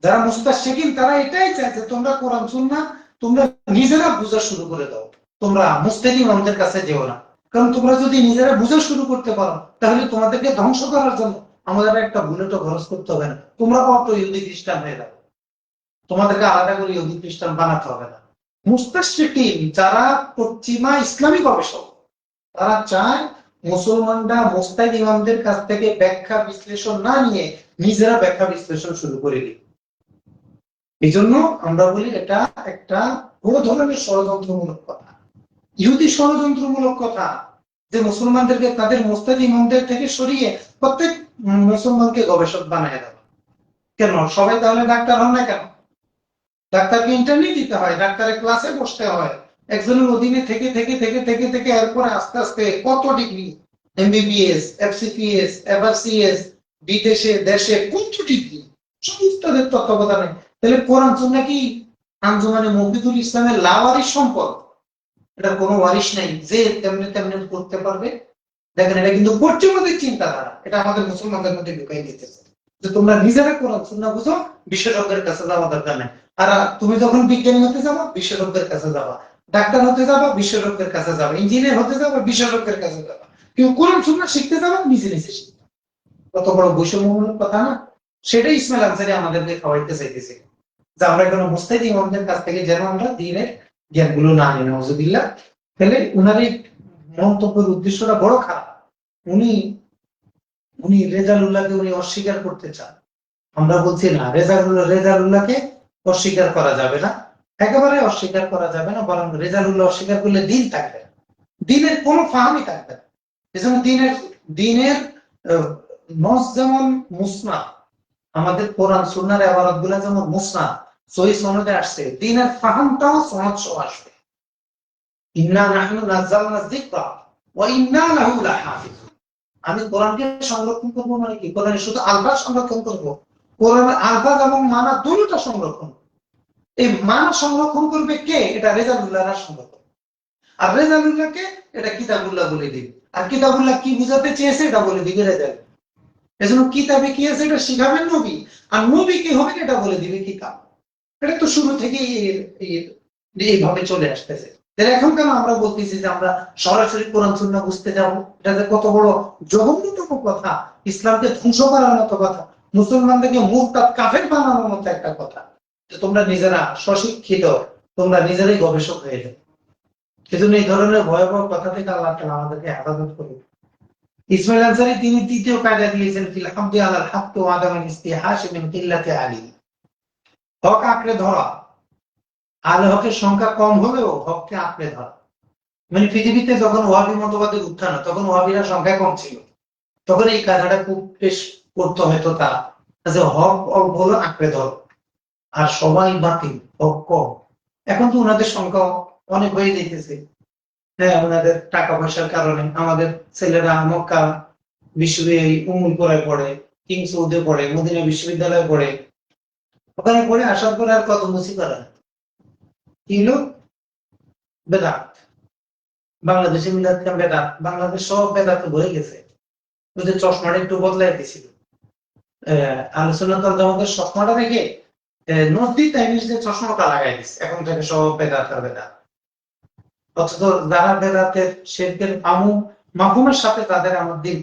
যারা মুস্তাশরিকিন তারা এটাই চায় যে তোমরা কোরআন সুন্নাহ তোমরা নিজেরা বোঝা শুরু করে দাও, তোমরা মুস্তাহিদ ইমামদের কাছে যেও না। কারণ তোমরা যদি নিজেরা বোঝা শুরু করতে পারো তাহলে তোমাদেরকে ধ্বংস করার জন্য আমাদের একটা বুলেটও খরচ করতে হবে না। তোমরা অটো ইহুদি খ্রিস্টান হয়ে যাবে, তোমাদেরকে আলাদা করে ইহুদি খ্রিস্টান বানাতে হবে না। মুস্তাশরিকিন যারা পশ্চিমা ইসলামী গবেষক, তারা চায় মুসলমানরা মুস্তাহিদ ইমামদের কাছ থেকে ব্যাখ্যা বিশ্লেষণ না নিয়ে নিজেরা ব্যাখ্যা বিশ্লেষণ শুরু করে দিই। এই জন্য আমরা বলি এটা একটা বড় ধরনের ষড়যন্ত্রমূলক কথা, ইহুদি ষড়যন্ত্রমূলক কথা, যে মুসলমানদেরকে তাদের মুস্তাহিদ ইমামদের থেকে সরিয়ে প্রত্যেক মুসলমানকে গবেষক বানায় দেওয়া। কেন সবাই তাহলে ডাক্তার হন না কেন? ডাক্তারকে ইন্টারভিউ দিতে হয়, ডাক্তারের ক্লাসে বসতে হয়, একজনের অধীনে থেকে থেকে থেকে থেকে থেকে এরপরে আস্তে আস্তে কত ডিগ্রি, এমবিবিএস, এফসিপিএস, এফআরসিএস, বিদেশে দেশে কত ডিগ্রি, সমস্ত তত্ত্বাবধানে। তাহলে কোরআন সুন্নাহ কি আঞ্জুমানে মুফিদুল ইসলামের লাওয়ারিস সম্পদ? এটা কোনো ওয়ারিশ নাই যে তেমনি তেমনি করতে পারবে। দেখেন এটা কিন্তু পশ্চিমাদের চিন্তাধারা, এটা আমাদের মুসলমানদের মধ্যে ঢুকাই দিতেছে যে তোমরা নিজেরা কোরআন সুন্নাহ বুঝো, বিশেষজ্ঞের কাছে যাওয়া দরকার নেই। আর তুমি যখন বিজ্ঞানী হতে যাবা বিশেষজ্ঞের কাছে যাবা, ডাক্তার হতে যাবা বিশেষজ্ঞের কাছে যাবা, ইঞ্জিনিয়ার হতে যাবা বিশেষজ্ঞের কাছে যাবা, কিন্তু কোরআন সুন্নাহ শিখতে যাবা নিজে নিজে শিখতে। কত বড় বৈষম্যমূলক কথা না? সেটাই ইসমাইল আনসারী আমাদেরকে খাওয়াইতে চাইতেছে, যে আমরা কোনো মুস্তাহিদ ইমামদের কাছ থেকে যেন আমরা দ্বীনের জ্ঞানগুলো না নিই, নাউজুবিল্লাহ। তাহলে উনার এই মন্তব্যের উদ্দেশ্যটা বড় খারাপ। উনি উনি রেজালুল্লাহকে উনি অস্বীকার করতে চান। আমরা বলছি না, রেজালুল্লাহকে অস্বীকার করা যাবে না, একেবারে অস্বীকার করা যাবে না, বরং রেজালুল্লাহ অস্বীকার করলে দিন থাকবে না, দিনের কোনো ফাহামই থাকবে না। এজন্য দিনের নস যেমন মুসনাদ, আমাদের কোরআন সুন্নাহর ইবারত গুলা যেমন মুসনাদ সহিহ সনদে আসছে, দিনের ফাহামটাও সনদ সহ আসবে। ইন্না নাহনু নাযালনা যিকরা ওয়া ইন্না লাহু লাহাফিজুন। আমি কোরআনকে সংরক্ষণ করব মানে কি? কোরআনে শুধু আলফাজ সংরক্ষণ করব, কোরআনের আলফাজ এবং মানা দুটোটা সংরক্ষণ। এই মানা সংরক্ষণ করবে কে? এটা রেজালুল্লাহরা সংরক্ষণ। আর রেজালুল্লাহকে এটা কিতাবুল্লাহ বলে দিবে, আর কিতাবুল্লাহ কি বুঝাতে চেয়েছে এটা বলে দিবে রেজাল। এজন্য কিতাবে কি আছে এটা শিখাবেন নবী, আর নবী কি হবে এটা বলে দিবে কিতাব। এটা তো শুরু থেকেই এইভাবে চলে আসতেছে। এখন কেন আমরা বলতেছি যে আমরা সরাসরি কোরআন সুন্নাহ বুঝতে যাবো? এটা যে কত বড় জঘন্যতম কথা, ইসলামকে ধ্বংস করার মতো কথা, মুসলমানদেরকে মুরতাদ কাফের বানানোর মতো একটা কথা, যে তোমরা নিজেরা স্বশিক্ষিত, তোমরা নিজেরাই গবেষক হয়ে যাবে। সেজন্য এই ধরনের ভয়াবহ কথা থেকে আল্লাহ তাআলা আমাদেরকে হেফাজত করুন। ইসমাইল আনসারী তিনি তৃতীয় কায়দা দিয়েছেন ফিল হামদি আলাল হক ওয়া আদামিল ইস্তিহাস মিন কিল্লাতি আলী। হক আঁকড়ে ধরা, আলে হকের সংখ্যা কম হলেও হককে আঁকড়ে ধরা। মানে পৃথিবীতে যখন ওয়াহাবি মতবাদের উত্থান, তখন ওয়াহাবিরা সংখ্যা কম ছিল, তখন এই কায়দাটা খুব বেশ করতে হতো তারা, যে হক অল্প হলো আঁকড়ে ধরো, আর সবাই বাতিল, হক কম। এখন তো ওনাদের সংখ্যা অনেক হয়ে যাইতেছে। হ্যাঁ, ওনাদের টাকা পয়সার কারণে আমাদের ছেলেরা মক্কা বিশ্ববিদ্যালয়ে উম্মুল পড়ায় পড়ে, কিং সৌদে পড়ে, মদিনা বিশ্ববিদ্যালয়ে পড়ে, ওখানে পড়ে আসার পরে আর কত মুসি করা কি হলো বেদাত। বাংলাদেশে মিলাদ কেন বেদাত, বাংলাদেশ সব বেদাতে ভরে গেছে। ওই যে চশমাটা একটু বদলাই দিয়েছিল আলোচনা তো আমাদের চশমাটা রেখে নদী তাইমিস যে চশমাটা লাগাই দিচ্ছে, এখন থেকে সব বেদাত আর বেদাত। অথচ যারা বেদাতের শিরকের মাফহুমের সাথে তাদের আমার দিন,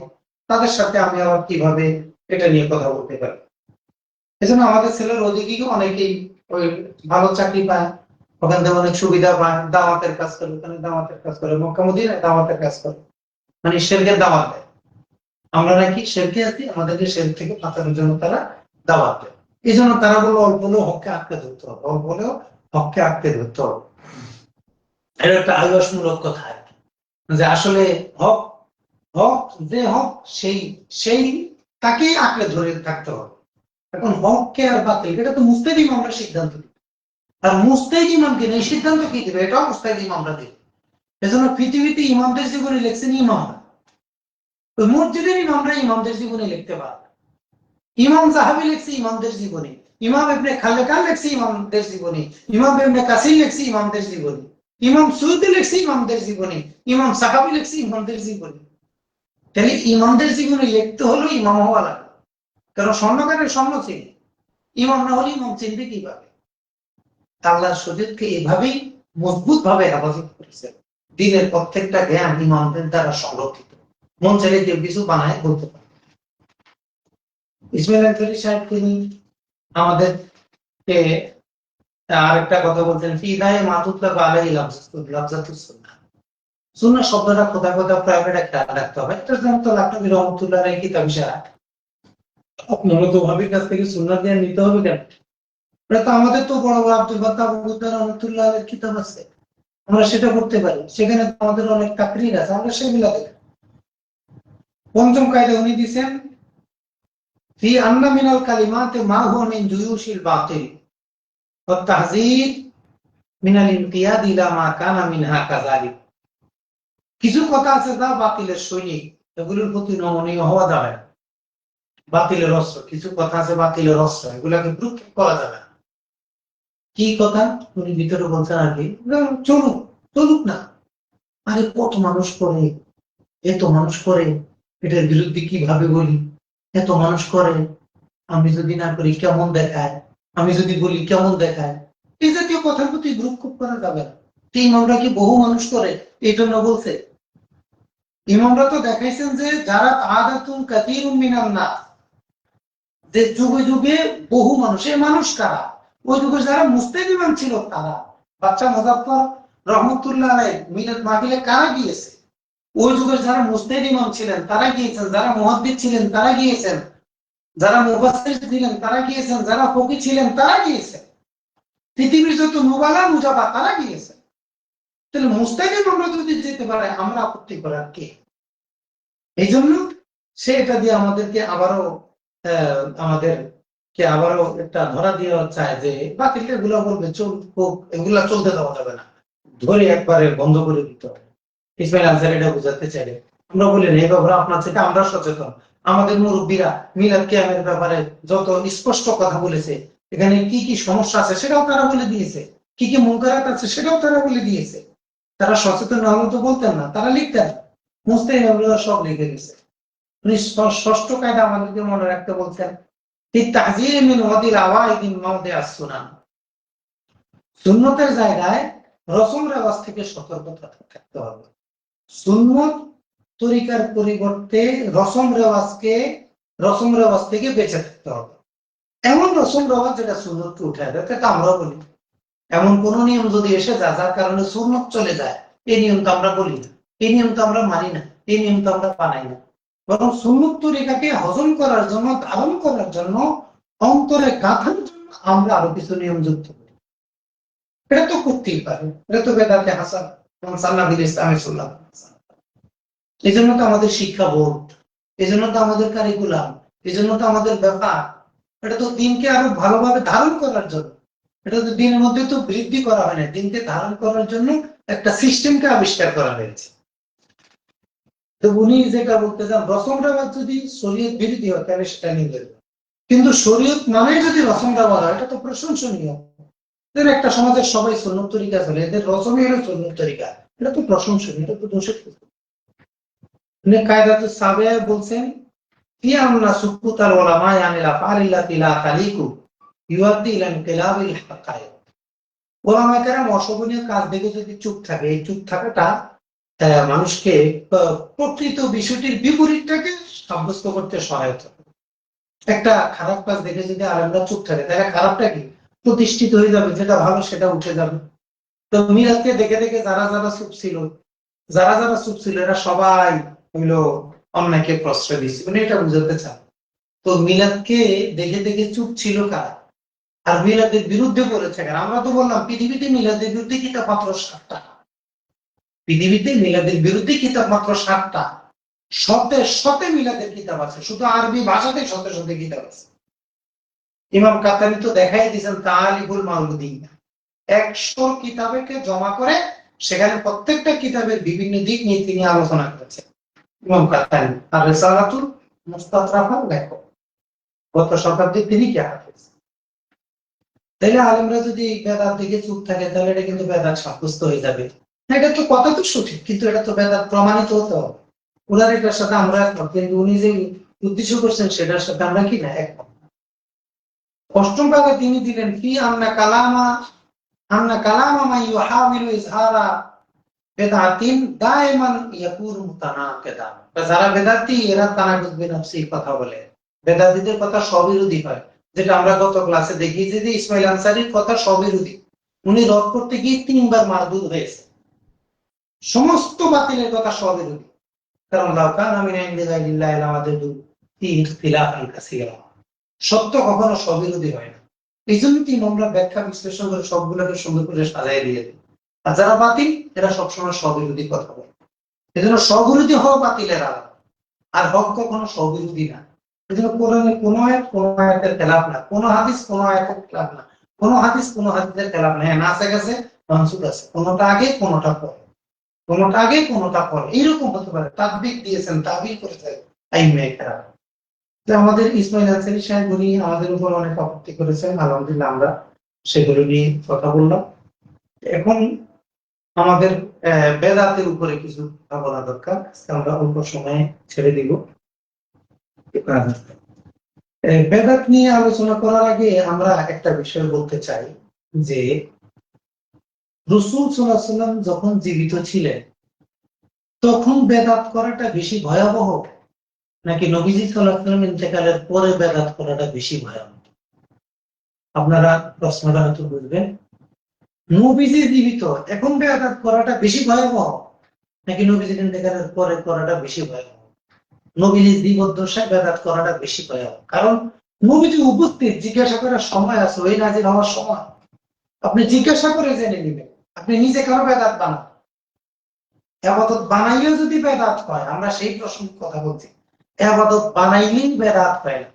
তাদের সাথে আমি আবার কিভাবে এটা নিয়ে কথা বলতে পারি। এজন্য আমাদের ছেলের ওদিকে অনেকেই ওই ভালো চাকরি পায়, ওখান থেকে অনেক সুবিধা পায়, দাওয়াতের কাজ করে, ওখানে দাওয়াতের কাজ করে, মক্কা মদিনায় দাওয়াতের কাজ করে, মানে শিরকের দাওয়াত দেয়। আমরা নাকি শিরকে আছি, আমাদেরকে শিরক থেকে বাঁচানোর জন্য তারা দাওয়াত দেয়। এই জন্য তারা বললো অল্প হলেও হককে আঁকড়ে ধরতে হবে, অল্প হলেও হককে আঁকড়ে ধরতে হবে। এটা একটা আলবাসমূলক কথা যে আসলে হক হক যে হক সেই সেই তাকেই আঁকড়ে ধরে থাকতে হবে। এখন হককে আর বাতিল এটা তো মুস্তাহিদ ইমামরা সিদ্ধান্ত দিবে, আর মুস্তাহিদ ইমামকে এই সিদ্ধান্ত কি দিবে, এটাও মুস্তাহিদ ইমামরা দিবে। এজন্য পৃথিবীতে ইমামদের জীবনে লিখছেন ইমামরা, ওই মসজিদের ইমামরা ইমামদের জীবনে লিখতে পারে। ইমাম জাহাবি লিখছে ইমামদের জীবনী, ইমাম ইবনে খালকান লিখছে ইমামদের জীবনী, ইমাম ইবনে কাসির লিখছে ইমামদের জীবনী, ইমাম সুয়ুতী লিখছে ইমামদের জীবনী, ইমাম সাহাবী লিখছে ইমামদের জীবনী। তাহলে ইমামদের জীবনী লিখতে হলো ইমাম হওয়া লাগে, কারণ স্বর্ণকারের স্বর্ণ চিনি, ইমাম না হলে ইমাম চিনবে কিভাবে? আল্লাহর শরীয়তকে এভাবেই মজবুত ভাবে হেফাজত করেছে। দিনের প্রত্যেকটা জ্ঞান ইমামদের দ্বারা সংরক্ষিত, মন চাইলে কেউ কিছু বানায় বলতে পারে। ইসমাইল আনসারী সাহেব তিনি আমাদেরকে আরেকটা কথা বলছেন, ফিদায়ে মাতুতলা আলাইহি লাফজাতুস সুন্নাহ। সুন্নাহ শব্দটা খোদা খোদা প্রাইভেট একটা রাখতে হবে। এটা যেমন তো লাকনবী রহমাতুল্লাহ আলাইহি কিতাব ইশারা, আপনারা তো ভাবির কাছ থেকে সুন্নাহ দিয়ে নিতে হবে কেন? এটা তো আমাদের তো বড় বড় আব্দুল বাত্তার রহমাতুল্লাহ আলাইহির কিতাব আছে, আমরা সেটা করতে পারি। সেখানে আমাদের অনেক তাকরীর আছে, আমরা সেগুলা দেখি। পঞ্চম কায়দা উনি দিয়েছেন ফি আন্না মিনাল কালিমাতে মা হুয়া মিন জুয়ুশিল বাতিল ওয়া তাহযীর মিনাল ইনকিয়াদ ইলা মা কানা মিনহা কাযালিক। কিছু কথা আছে যা বাতিলের সৈনিক, এগুলোর প্রতি নমনীয় হওয়া যাবে না। বাতিলের অস্ত্র, কিছু কথা আছে বাতিলের অস্ত্র, এগুলাকে ভ্রুক্ষেপ করা যাবে না। কি কথা উনি ভিতরে বলছেন আর কি, চলুক চলুক না, আরে কত মানুষ করে, এত মানুষ করে, এটার বিরুদ্ধে কিভাবে বলি, এত মানুষ করে, আমি যদি না করি কেমন দেখায়, আমি যদি বলি কেমন দেখায়, এই জাতীয় কথার প্রতি ভ্রুক্ষেপ করা যাবে না। ইমামরা কি বহু মানুষ করে এই জন্য বলছে? ইমামরা তো দেখাইছেন যে যারা আদাতুন কাসীরুম মিনান নাস, যে যুগে যুগে বহু মানুষ, এই মানুষ কারা? ওই যুগে যারা মুস্তাহিদ ইমাম ছিল তারা। বাচ্চা মুজাফফর রহমাতুল্লাহ আলাইহি মিলাদ মাহফিলে কারা গিয়েছে? ওই যুগের যারা মুস্তাহিদ ইমাম ছিলেন তারা গিয়েছেন, যারা মুহাদ্দিস ছিলেন তারা গিয়েছেন, যারা মুফাসসির ছিলেন তারা গিয়েছেন, যারা ফকিহ ছিলেন তারা গিয়েছেন, পৃথিবীর যত মুবালা মুজাবা তারা গিয়েছেন। তাহলে মুস্তাহিদ ইমামরা যদি যেতে পারে, আমরা আপত্তি করার কে? এই জন্য সে এটা দিয়ে আমাদেরকে আবারও একটা ধরা দিয়ে চায় যে বাতিল এগুলো বলবে এগুলা চলতে দেওয়া যাবে না, ধরে একবারে বন্ধ করে দিতে হবে। ইসমাইল আনসারী এটা বোঝাতে চাইলে আমরা বলি না, এই ব্যাপারে আপনার থেকে আমরা সচেতন। আমাদের মুরব্বীরা মিলাদ কিয়ামের ব্যাপারে যত স্পষ্ট কথা বলেছে, এখানে কি কি সমস্যা আছে সেটাও তারা বলে দিয়েছে, কি কি মুনকারাত আছে সেটাও তারা বলে দিয়েছে। তারা সচেতন না হলে তো বলতেন না, তারা লিখতেন, মুস্তাহিদ ইমামরা সব লিখে দিয়েছে। উনি ষষ্ঠ কায়দা আমাদেরকে মনে রাখতে বলছেন, সুন্নতের জায়গায় রসম রেওয়াজ থেকে সতর্কতা থাকতে হবে। সুন্নত তরিকার পরিবর্তে রসম রেওয়াজ থেকে বেঁচে থাকতে হবে। এমন রসম রেওয়াজ যেটা সুন্নতকে উঠায় দেয়, এটা আমরা বলি। এমন কোন নিয়ম যদি এসে যায় যার কারণে সুন্নত চলে যায়, এই নিয়ম তো আমরা বলি না, এই নিয়ম তো আমরা মানি না, এই নিয়ম তো আমরা বানাই না। বরং সুন্নত তরিকাকে হজম করার জন্য, ধারণ করার জন্য, অন্তরে গাঁথার জন্য আমরা আরো কিছু নিয়ম যুক্ত করি। এটা তো করতেই পারে, এটা তো বেদাতে হাসান সান্নাবিল ইসলামের সুন্নাহ। এই জন্য তো আমাদের শিক্ষা বোর্ড, এই জন্য তো আমাদের কারিকুলাম, এই জন্য তো আমাদের ব্যাপার। এটা তো দিনকে আরো ভালোভাবে ধারণ করার জন্য, এটা তো দিনের মধ্যে তো বৃদ্ধি করা হয় না, দিনকে ধারণ করার জন্য একটা সিস্টেমকে আবিষ্কার করা হয়েছে। তো উনি যেটা বলতে চান, রসমটাবাদ যদি শরীয়ত বিরোধী হয় তাহলে সেটা নিন্দনীয়, কিন্তু শরীয়ত মানে যদি রসমটাবাদ হয় এটা তো প্রশংসনীয়। একটা সমাজের সবাই সুন্নত তরিকা চলে, এদের রসমই হলো সুন্নত তরিকা, এটা তো প্রশংসনীয়, এটা তো দোষের কিছু নেই। কায়দাতুস সাবিয়া বলছেন في أن سكوت العلماء عن الأفعال التي لا تليق يؤدي إلى انقلاب الحقائق। ওলামায়ে কেরাম অশোভনীয় কাজ দেখে যদি চুপ থাকে, এই চুপ থাকাটা মানুষকে প্রকৃত বিষয়টির বিপরীতটাকে সাব্যস্ত করতে সহায়তা করে। একটা খারাপ কাজ দেখে যদি আলেমরা চুপ থাকে তাহলে খারাপটা কি প্রতিষ্ঠিত হয়ে যাবে, যেটা ভালো সেটা উঠে যাবে। তো মিলাদকে দেখে দেখে যারা যারা চুপ ছিল এরা সবাই হইলো অন্যায়কে প্রশ্রয় দিচ্ছে, উনি এটা বুঝাতে চান। তো মিলাদকে দেখে দেখে চুপ ছিল কারা, আর মিলাদের বিরুদ্ধে বলেছে কারা? আমরা তো বললাম পৃথিবীতে মিলাদের বিরুদ্ধে কিতাব মাত্র 7টা, পৃথিবীতে মিলাদের বিরুদ্ধে কিতাব মাত্র 7টা, শতে শতে মিলাদের কিতাব আছে, শুধু আরবি ভাষাতে শতে শতে কিতাব আছে। ইমাম কাতানি তো দেখাই দিয়েছেন তালিবুল মাউলুদিন, 100 কিতাবকে জমা করে সেখানে প্রত্যেকটা কিতাবের বিভিন্ন দিক নিয়ে তিনি আলোচনা করেছেন ইমাম কাতানি। আর রিসালাতুল মুস্তাতরাফার লেখক, গত শতাব্দীর তিনি কি হাফেজ। তাইলে আলেমরা যদি বেদাত দিকে চুপ থাকে তাহলে এটা কিন্তু বেদাত সাব্যস্ত হয়ে যাবে। এটা তো কথা তো সঠিক, কিন্তু এটা তো বেদাত প্রমাণিত হতে হবে। ওনার এটার সাথে আমরা একমত, কিন্তু উনি যে উদ্দেশ্য করছেন সেটার সাথে আমরা কি না একমত। অষ্টম ভাগে তিনি দিলেন ফি আন্না কালামা মা ইউহাবিলু ইজহারা বেদাতিন দায়মান ইয়াকুনু মুতানাকিদান। যারা বেদাতি এরা তানাকুদ বিনফসি কথা বলে, বেদাতিদের কথা স্ববিরোধী হয়, যেটা আমরা গত ক্লাসে দেখিয়েছি যে ইসমাইল আনসারীর কথা স্ববিরোধী। উনি রদ করতে গিয়ে 3বার মারদুদ হয়েছে, সমস্ত বাতিলের কথা স্ববিরোধী। কারণ লাউকানা মিন ইনদি গায়রিল্লাহি লাওয়াজাদু ফীহি ইখতিলাফান কাসীরা, সত্য কখনো স্ববিরোধী হয় না। এই জন্য আমরা ব্যাখ্যা বিশ্লেষণ করে সবগুলোকে সুন্দর করে সাজাই দিয়ে দিই। আর যারা বাতিল এরা সবসময় স্ববিরোধী কথা বলে। এই জন্য স্ববিরোধী হওয়া বাতিলের আলাদা, আর হক কখনো স্ববিরোধী না। এই জন্য কোরআনে কোনো আয়াত কোনো আয়াতের খেলাফ না, কোনো হাদিস কোনো আয়াতের খেলাফ না, কোনো হাদিস কোনো হাদিসের খেলাফ না। হ্যাঁ, নাসিখ আছে মানসুখ আছে, কোনোটা আগে কোনোটা পরে, কোনোটা আগে কোনোটা পরে, এইরকম হতে পারে। তাদবিক দিয়েছেন, তাবিল করেছেন আইম্মায়ে কেরাম। আমাদের ইসমাইল আনসারী সাহেব উনি আমাদের উপর অনেক আপত্তি করেছেন, আলহামদুলিল্লাহ আমরা সেগুলো নিয়ে কথা বললাম। এখন আমাদের বেদাতের উপরে কিছু ভাবনা দরকার, আমরা অল্প সময়ে ছেড়ে দিব। বেদাত নিয়ে আলোচনা করার আগে আমরা একটা বিষয় বলতে চাই যে রাসূল সাল্লাল্লাহু আলাইহি ওয়াসাল্লাম যখন জীবিত ছিলেন তখন বেদাত করাটা বেশি ভয়াবহ নাকি নবীজি সাল্লাল্লাহু আলাইহি ওয়াসাল্লাম ইন্তেকালের পরে বেদাত করাটা বেশি ভয়াবহ? আপনারা প্রশ্নটা হয়তো বুঝবেন। নবীজি জীবিত এখন বেদাত করাটা বেশি ভয়াবহ নাকি নবীজির ইন্তেকালের পরে করাটা বেশি ভয়াবহ? নবীজি জীবদ্দশায় বেদাত করাটা বেশি ভয়াবহ, কারণ নবীজি উপস্থিত, জিজ্ঞাসা করার সময় আছে, ওই নাজিল হওয়ার সময়। আপনি জিজ্ঞাসা করে জেনে নেবেন, আপনি নিজে কারো বেদাত বানান, ইবাদত বানাইলেও যদি বেদাত হয়, আমরা সেই প্রসঙ্গে কথা বলছি, ইবাদত বানাইলেই বেদাত হয় না,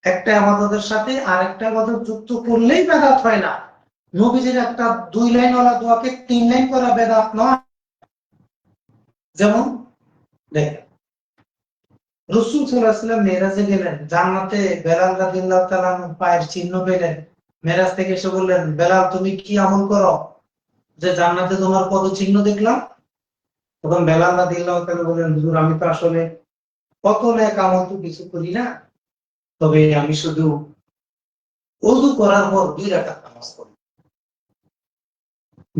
একটা ইবাদতের সাথে আরেকটা ইবাদত যুক্ত করলেই বেদাত হয় না। নবীজির একটা 2 লাইন ওয়ালা দোয়াকে 3 লাইন করা বেদাত নয়। যেমন দেখেন, রাসূল সাল্লাল্লাহু আলাইহি ওয়াসাল্লাম মেরাজে গেলেন, জান্নাতে বেলাল রাদিয়াল্লাহু তাআলা পায়ের চিহ্ন পেলেন, মেরাজ থেকে এসে বললেন, বেলাল তুমি কি আমল করো যে জান্নাতে তোমার পদ চিহ্ন দেখলাম? তখন বেলাল রাদিয়াল্লাহু তাআলা বললেন, হুজুর আমি তো আসলে কত নেক আমল তো কিছু করি না, তবে আমি শুধু ওযু করার পর 2 রাকাত নামাজ পড়ি।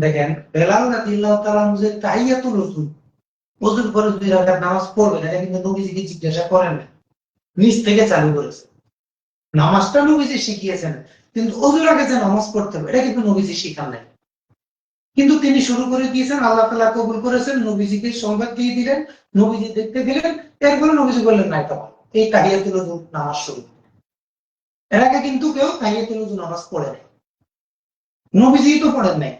দেখেন, বেলাল রাদিয়াল্লাহু তাআলা যে তাহিয়াতুল ওযু, ওযুর পরে 2 রাকাত নামাজ পড়বেন, এটা কিন্তু নবীজিকে জিজ্ঞাসা করেন না, নিজ থেকে চালু করেছে। নামাজটা নবীজি শিখিয়েছেন, কিন্তু ওযুর আগে যে নামাজ পড়তে হবে এটা কিন্তু নবীজি শিখান নাই। কিন্তু তিনি শুরু করে দিয়েছেন, আল্লাহ তাআলা কবুল করেছেন, নবীজিকে সংবাদ দিয়ে দিলেন, নবীজি দেখতে দিলেন, এরপরে নবীজি বললেন না এটা ভালো, এই তাহিয়াতুল ওযু নামাজ শুরু। এর আগে কিন্তু কেউ তাহিয়াতুল ওযু নামাজ পড়ে নাই, নবীজি তো পড়েন নাই,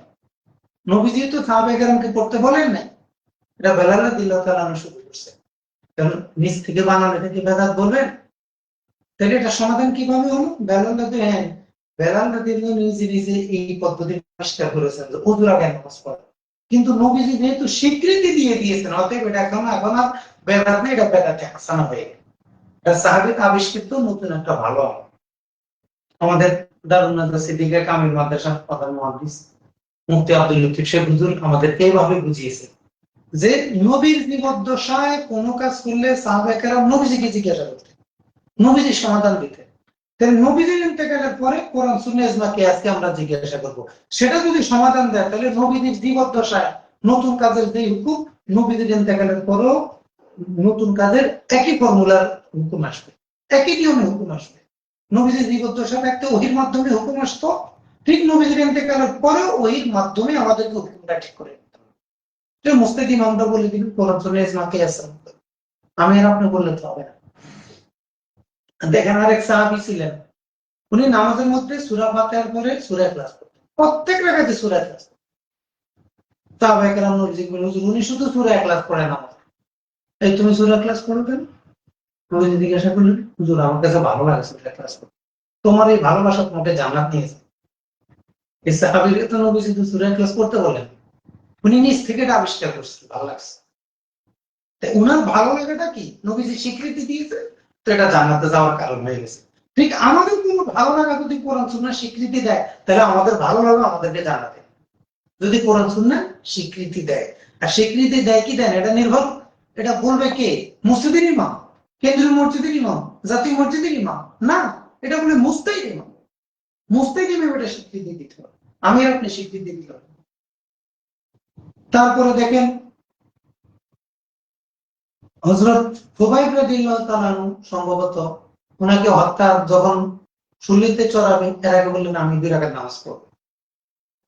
নবীজি তো সাহাবায়ে কেরামকে পড়তে বলেন নাই, এটা বেলাল রাদিয়াল্লাহু তাআলা শুরু করছে। কারণ নিজ থেকে বানানো এটাকে বেদাত বলবেন? তাহলে এটা সমাধান কিভাবে হলো? বেলাল রাদিয়াল্লাহু নিজে নিজে এই পদ্ধতি আবিষ্কার করেছেন যে ওযুর আগে নামাজ পড়া। কিন্তু নবীজি যেহেতু স্বীকৃতি দিয়ে দিয়েছেন, অতএব এটা এখন আর বেদাত না, এটা বেদাতে হাসানা হয়ে গেল। এটা সাহাবীর আবিষ্কৃত নতুন একটা ভালো আমল। আমাদের দারুন নাজা সিদ্দিকা কামিল মাদ্রাসার প্রধান মুহাদ্দিস মুফতি আব্দুল লতিফ শেখ হুজুর আমাদেরকে এইভাবে বুঝিয়েছে যে নবীর জীবদ্দশায় কোনো কাজ করলে সাহাবায়ে কেরাম নবীজিকে জিজ্ঞাসা করতেন, নবীজি সমাধান দিতেন। তাহলে নবীজির ইন্তেকালের পরে কোরআন সুন্নাহ ইজমা কিয়াসকে আমরা জিজ্ঞাসা করব, সেটা যদি সমাধান দেয় তাহলে নবীজির জীবদ্দশায় নতুন কাজের যে হুকুম, নবীজির ইন্তেকালের পরেও নতুন কাজের একই ফর্মুলার হুকুম আসবে, একই নিয়মে হুকুম আসবে। নবীজির জীবদ্দশায় একটা ওহীর মাধ্যমে হুকুম আসতো, ঠিক নবীজির ইন্তেকালের পরেও ওহীর মাধ্যমে আমাদেরকে হুকুমটা ঠিক করে দিতে হবে। এটা মুস্তাহিদ ইমামরা বলে দিবেন কোরআন সুন্নাহ ইজমা কিয়াস, আমি আর আপনি বললে তো হবে না। দেখেন আরেক সাহাবী ছিলেন, উনি নামাজের মধ্যে সূরা ফাতিহার পরে সূরা ইখলাস পড়তেন, প্রত্যেক রাকাতে সূরা ইখলাস। সাহাবায়ে কেরাম নবীজি বলেন, হুজুর উনি শুধু সূরা ইখলাস পড়ে নামাজ, এই তুমি সূরা ইখলাস পড়ো কেন? নবীজি জিজ্ঞাসা করলেন, হুজুর আমার কাছে ভালো লাগে সূরা ইখলাস পড়তে, তোমার এই ভালোবাসা তোমাকে জান্নাত নিয়ে যাবে। এই সাহাবীকে তো নবীজি শুধু সূরা ইখলাস পড়তে বলেন, উনি নিজ থেকে এটা আবিষ্কার করছেন, ভালো লাগছে। তাই উনার ভালো লাগাটা কি নবীজি স্বীকৃতি দিয়েছে, তো এটা জান্নাতে যাওয়ার কারণ হয়ে গেছে। ঠিক আমাদের কোনো ভালো লাগা যদি কোরআন সুন্নাহ স্বীকৃতি দেয়, তাহলে আমাদের ভালো লাগা আমাদেরকে জানাতে, যদি কোরআন সুন্নাহ স্বীকৃতি দেয়। আর স্বীকৃতি দেয় কি দেয় এটা নির্ভর, এটা বলবে কে? মসজিদের ইমাম, কেন্দ্রীয় মসজিদের ইমাম, জাতীয় মসজিদের ইমাম না, এটা বলে মুস্তাহিদ ইমাম। মুস্তাহিদ ইমাম এটা স্বীকৃতি দিতে হবে, আমি আর আপনি স্বীকৃতি দিতে হবে। তারপরে দেখেন হযরত খুবাইব রাদিয়াল্লাহু তাআলা আনহু সম্ভবত ওনাকে হত্যা যখন শুলিতে চড়াবে, এর আগে বললেন আমি 2 রাকাত নামাজ পড়ব।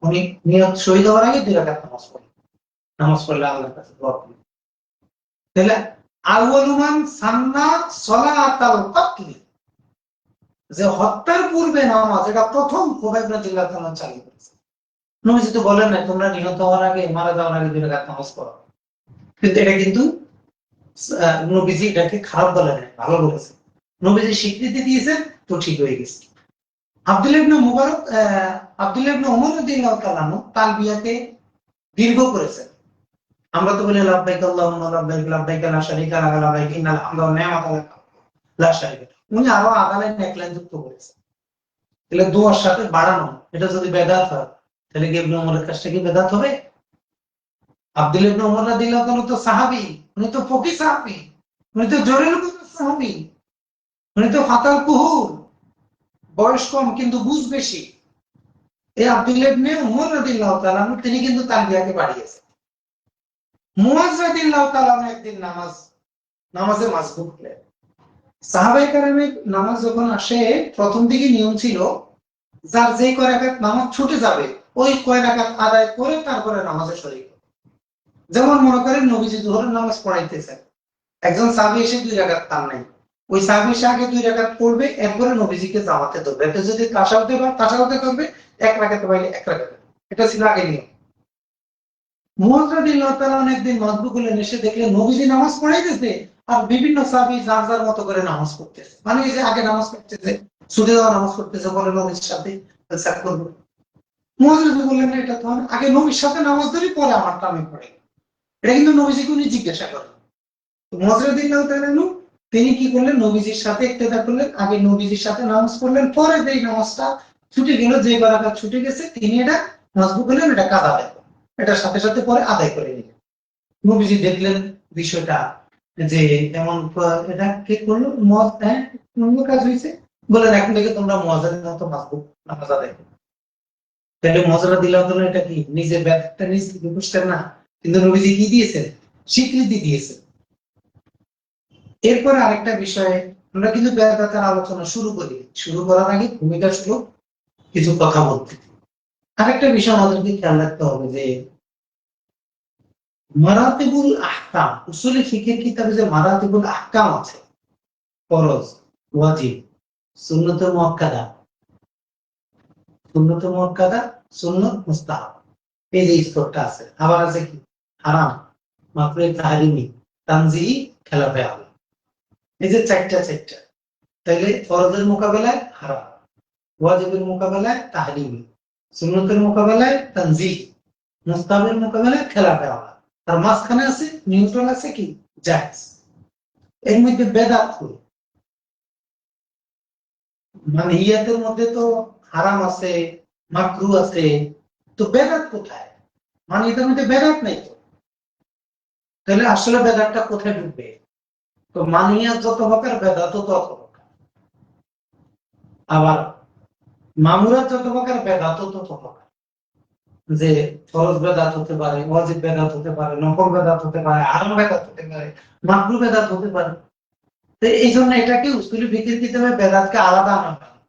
উনি নিয়ত শহীদ হওয়ার আগে 2 রাকাত নামাজ পড়লেন, নামাজ পড়লে আল্লাহর কাছে দোয়া করলেন। তাহলে আউয়ালু মান সান্না সলাতাল কতল, যে হত্যার পূর্বে নামাজ, এটা প্রথম খুবাইব রাদিয়াল্লাহু তাআলা চালু করেছে। নবীজি তো বলেন না তোমরা নিহত হওয়ার আগে, মারা যাওয়ার আগে 2 রাকাত নামাজ পড়ো, কিন্তু এটা কিন্তু নবীজি এটাকে খারাপ বলে নাই, ভালো বলেছে। নবীজি স্বীকৃতি দিয়েছেন, তো ঠিক হয়ে গেছে। আব্দুল্লাহ ইবনে মুবারক, আব্দুল্লাহ ইবনে ওমর রাদিয়াল্লাহু তাআলা আনহু তালবিয়াকে দীর্ঘ করেছেন। আমরা তো বলি লাব্বাইক আল্লাহুম্মা লাব্বাইক, লাব্বাইক লা শারীকা লাকা লাব্বাইক, ইন্নাল হামদা ওয়ান নি'মাতা লাক লা শারীকা লাক। উনি আরো আদালে এক লাইন যুক্ত করেছেন। তাহলে দোয়ার সাথে বাড়ানো, এটা যদি বেদাত হয়, তাহলে কি ইবনে ওমরের কাজটা কি বেদাত হবে? আব্দুল্লাহ ইবনে ওমর রাদিয়াল্লাহু তাআলা তো সাহাবী, উনি তো ফকিহ সাহাবী, উনি তো জলিল সাহাবী, উনি তো ফাতাল কুহুর, বয়স কম কিন্তু বুঝ বেশি। এই আব্দুল্লাহ ইবনে ওমর রাদিয়াল্লাহু তাআলা তিনি কিন্তু তালবিয়াকে বাড়িয়েছেন। মুয়াজ রাদিয়াল্লাহু তাআলা একদিন নামাজে মাসবুক হলেন। সাহাবায়ে কেরামের নামাজ যখন আসে, প্রথম দিকে নিয়ম ছিল যার যে কয় রাকাত নামাজ ছুটে যাবে ওই কয় রাকাত আদায় করে তারপরে নামাজে শরীক। যেমন মনে করেন নবীজি যোহরের নামাজ পড়াইতেছেন, একজন সাহাবী এসে 2 রাকাত পান নাই, ওই সাহাবী এসে আগে 2 রাকাত পড়বে, এরপরে নবীজিকে জামাতে ধরবে। এটা যদি তাশাহুদে করবে 1 রাকাতে পাইলে 1 রাকাত, এটা ছিল আগে নিয়ম। মুয়াজ রাদিয়াল্লাহু তাআলা একদিন মাসবুক হলেন, এসে দেখলেন নবীজি নামাজ পড়াইতেছে আর বিভিন্ন সাহাবী যার যার মতো করে নামাজ পড়তেছে, মানে এই যে আগে নামাজ পড়তেছে, ছুটে যাওয়া নামাজ পড়তেছে, বলে নবীর সাথে সাথ করবে। মুয়াজ রাদিয়াল্লাহু বললেন এটা তো আগে নবীর সাথে নামাজ ধরি, পরে আমারটা আমি পড়ি। এটা কিন্তু নবীজিকে উনি জিজ্ঞাসা করেন। মুয়াজ রাদিয়াল্লাহু তাআলা তিনি কি করলেন, নবীজির সাথে ইক্তেদা করলেন, আগে নবীজির সাথে নামাজ পড়লেন, পরে যেই নামাজটা ছুটে গেল, যে রাকাত ছুটে গেছে, তিনি এটা মাসবুক হলেন, এটা কাজা আদায় করলেন, এটার সাথে সাথে পরে আদায় করে নিলেন। নবীজি দেখলেন বিষয়টা যে এমন, এটা কে করলো, মদ, হ্যাঁ কাজ হয়েছে, বলেন এখন থেকে তোমরা মুয়াজের মতো মাসবুক নামাজ আদায় করো। তাহলে মুয়াজ রাদিয়াল্লাহু তাআলা এটা কি নিজের ব্যাপারটা নিজ থেকে বুঝতেন না, কিন্তু নবীজি কি দিয়েছেন, স্বীকৃতি দিয়েছেন। এরপরে আরেকটা বিষয়, আমরা কিন্তু বেদাতের আলোচনা শুরু করার আগে ভূমিকা শুরু কিছু কথা বলতে। আরেকটা বিষয় আমাদেরকে খেয়াল রাখতে হবে যে মারাতিবুল আহকাম, উসুলে ফিকহের কিতাবে যে মারাতিবুল আহকাম আছে, ফরজ, ওয়াজিব, সুন্নাতুল মুআক্কাদা, সুন্নাতুল মুআক্কাদা, সুন্নাত মুস্তাহাব, এই যে স্তরটা আছে। আবার আছে কি হারাম, মাকরুহ, তাহরিমি, তানজিহি, খেলাফে আওলা, এই যে চারটা। তাইলে ফরজের মোকাবেলায় হারাম, ওয়াজিবের মোকাবেলায় তাহরিমি, সুন্নতের মোকাবেলায় তানজিহ, মুস্তাহাবের মোকাবেলায় খেলাটা আলাদা। তার মাঝখানে আছে নিউট্রাল, আছে কি জায়েজ। এর মধ্যে বেদাত হলো মানহিয়াতের মধ্যে তো হারাম আছে, মাকরু আছে, তো বেদাত কোথায়? মানহিয়াতের মধ্যে বেদাত নাই তো, তাহলে আসলে বেদাতটা কোথায় ঢুকবে? তো মানহিয়াত যত প্রকার, বেদাতও তত প্রকার। আবার মামুরাত যত প্রকার, বেদাতও তত প্রকার। যে ফরজ বেদাত হতে পারে, ওয়াজিব বেদাত হতে পারে, নফল বেদাত হতে পারে, হারাম বেদাত হতে পারে, মাকরু বেদাত হতে পারে। তো এই জন্য এটাকে উসুলি ফিকহের কিতাবে বেদাতকে আলাদা আনা হয়,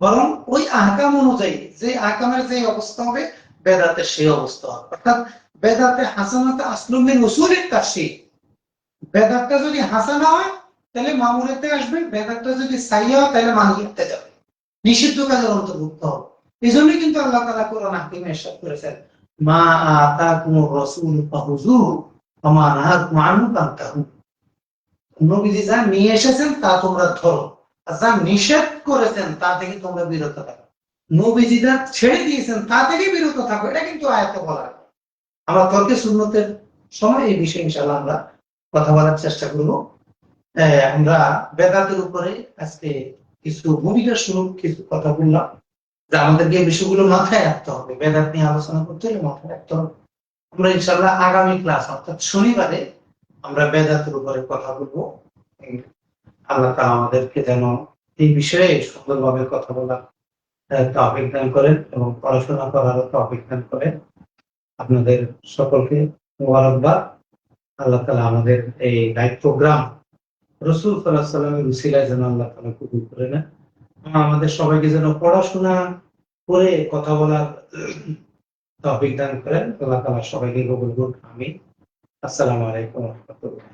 বরং ওই আহকাম অনুযায়ী যে আহকামের যে অবস্থা হবে বেদাতের সেই অবস্থা হবে। অর্থাৎ বেদাতে হাসানাতে আসলুম মিন উসুলিত তাফসীর, বেদাতটা যদি হাসানা হয় তাহলে মামুলাতে আসবে, বেদাতটা যদি সাইয়্যা হয় তাহলে মানহিয়াতে যাবে, নিষিদ্ধ কাজের অন্তর্ভুক্ত হবে। এই জন্যই কিন্তু আল্লাহ তাআলা কোরআন হাকিমে ইরশাদ করেছেন, মা আতাকুমুর রাসূল ফাহুযুহু ওয়া মা নাহাকুম আনহু ফান্তাহু। নবীজি যা নিয়ে এসেছেন তা তোমরা ধরো, আর যা নিষেধ করেছেন তা থেকে তোমরা বিরত থাকো। নবীজি যা ছেড়ে দিয়েছেন তা থেকে বিরত থাকো, এটা কিন্তু আয়াতে বলা হয়। আমরা তর্কে সুন্নতের সময় এই বিষয়ে ইনশাআল্লাহ আমরা কথা বলার চেষ্টা করব। আমরা বেদাতের উপরে আজকে কিছু ভূমিকা স্বরূপ কিছু কথা বললাম, যে আমাদেরকে এই বিষয়গুলো মাথায় রাখতে হবে। বেদাত নিয়ে আলোচনা করতে হলে মাথায় রাখতে হবে। আমরা ইনশাআল্লাহ আগামী ক্লাস অর্থাৎ শনিবারে আমরা বেদাতের উপরে কথা বলবো। আল্লাহ তাআলা আমাদেরকে যেন এই বিষয়ে সুন্দরভাবে কথা বলার তৌফিক দান করেন এবং পড়াশোনা করার তৌফিক দান করেন। আপনাদের সকলকে মোবারকবাদ। আল্লাহ তাআলা আমাদের এই লাইভ প্রোগ্রাম রাসূল সাল্লাল্লাহু আলাইহি ওয়াসাল্লামের উসিলায় যেন আল্লাহ তাআলা কবুল করে নেন। আমাদের সবাইকে যেন পড়াশোনা করে কথা বলার তৌফিক দান করেন। আল্লাহ তাআলা সবাইকে কবুল করুন। আমিন। আসসালামু আলাইকুম ওয়া রাহমাতুল্লাহ।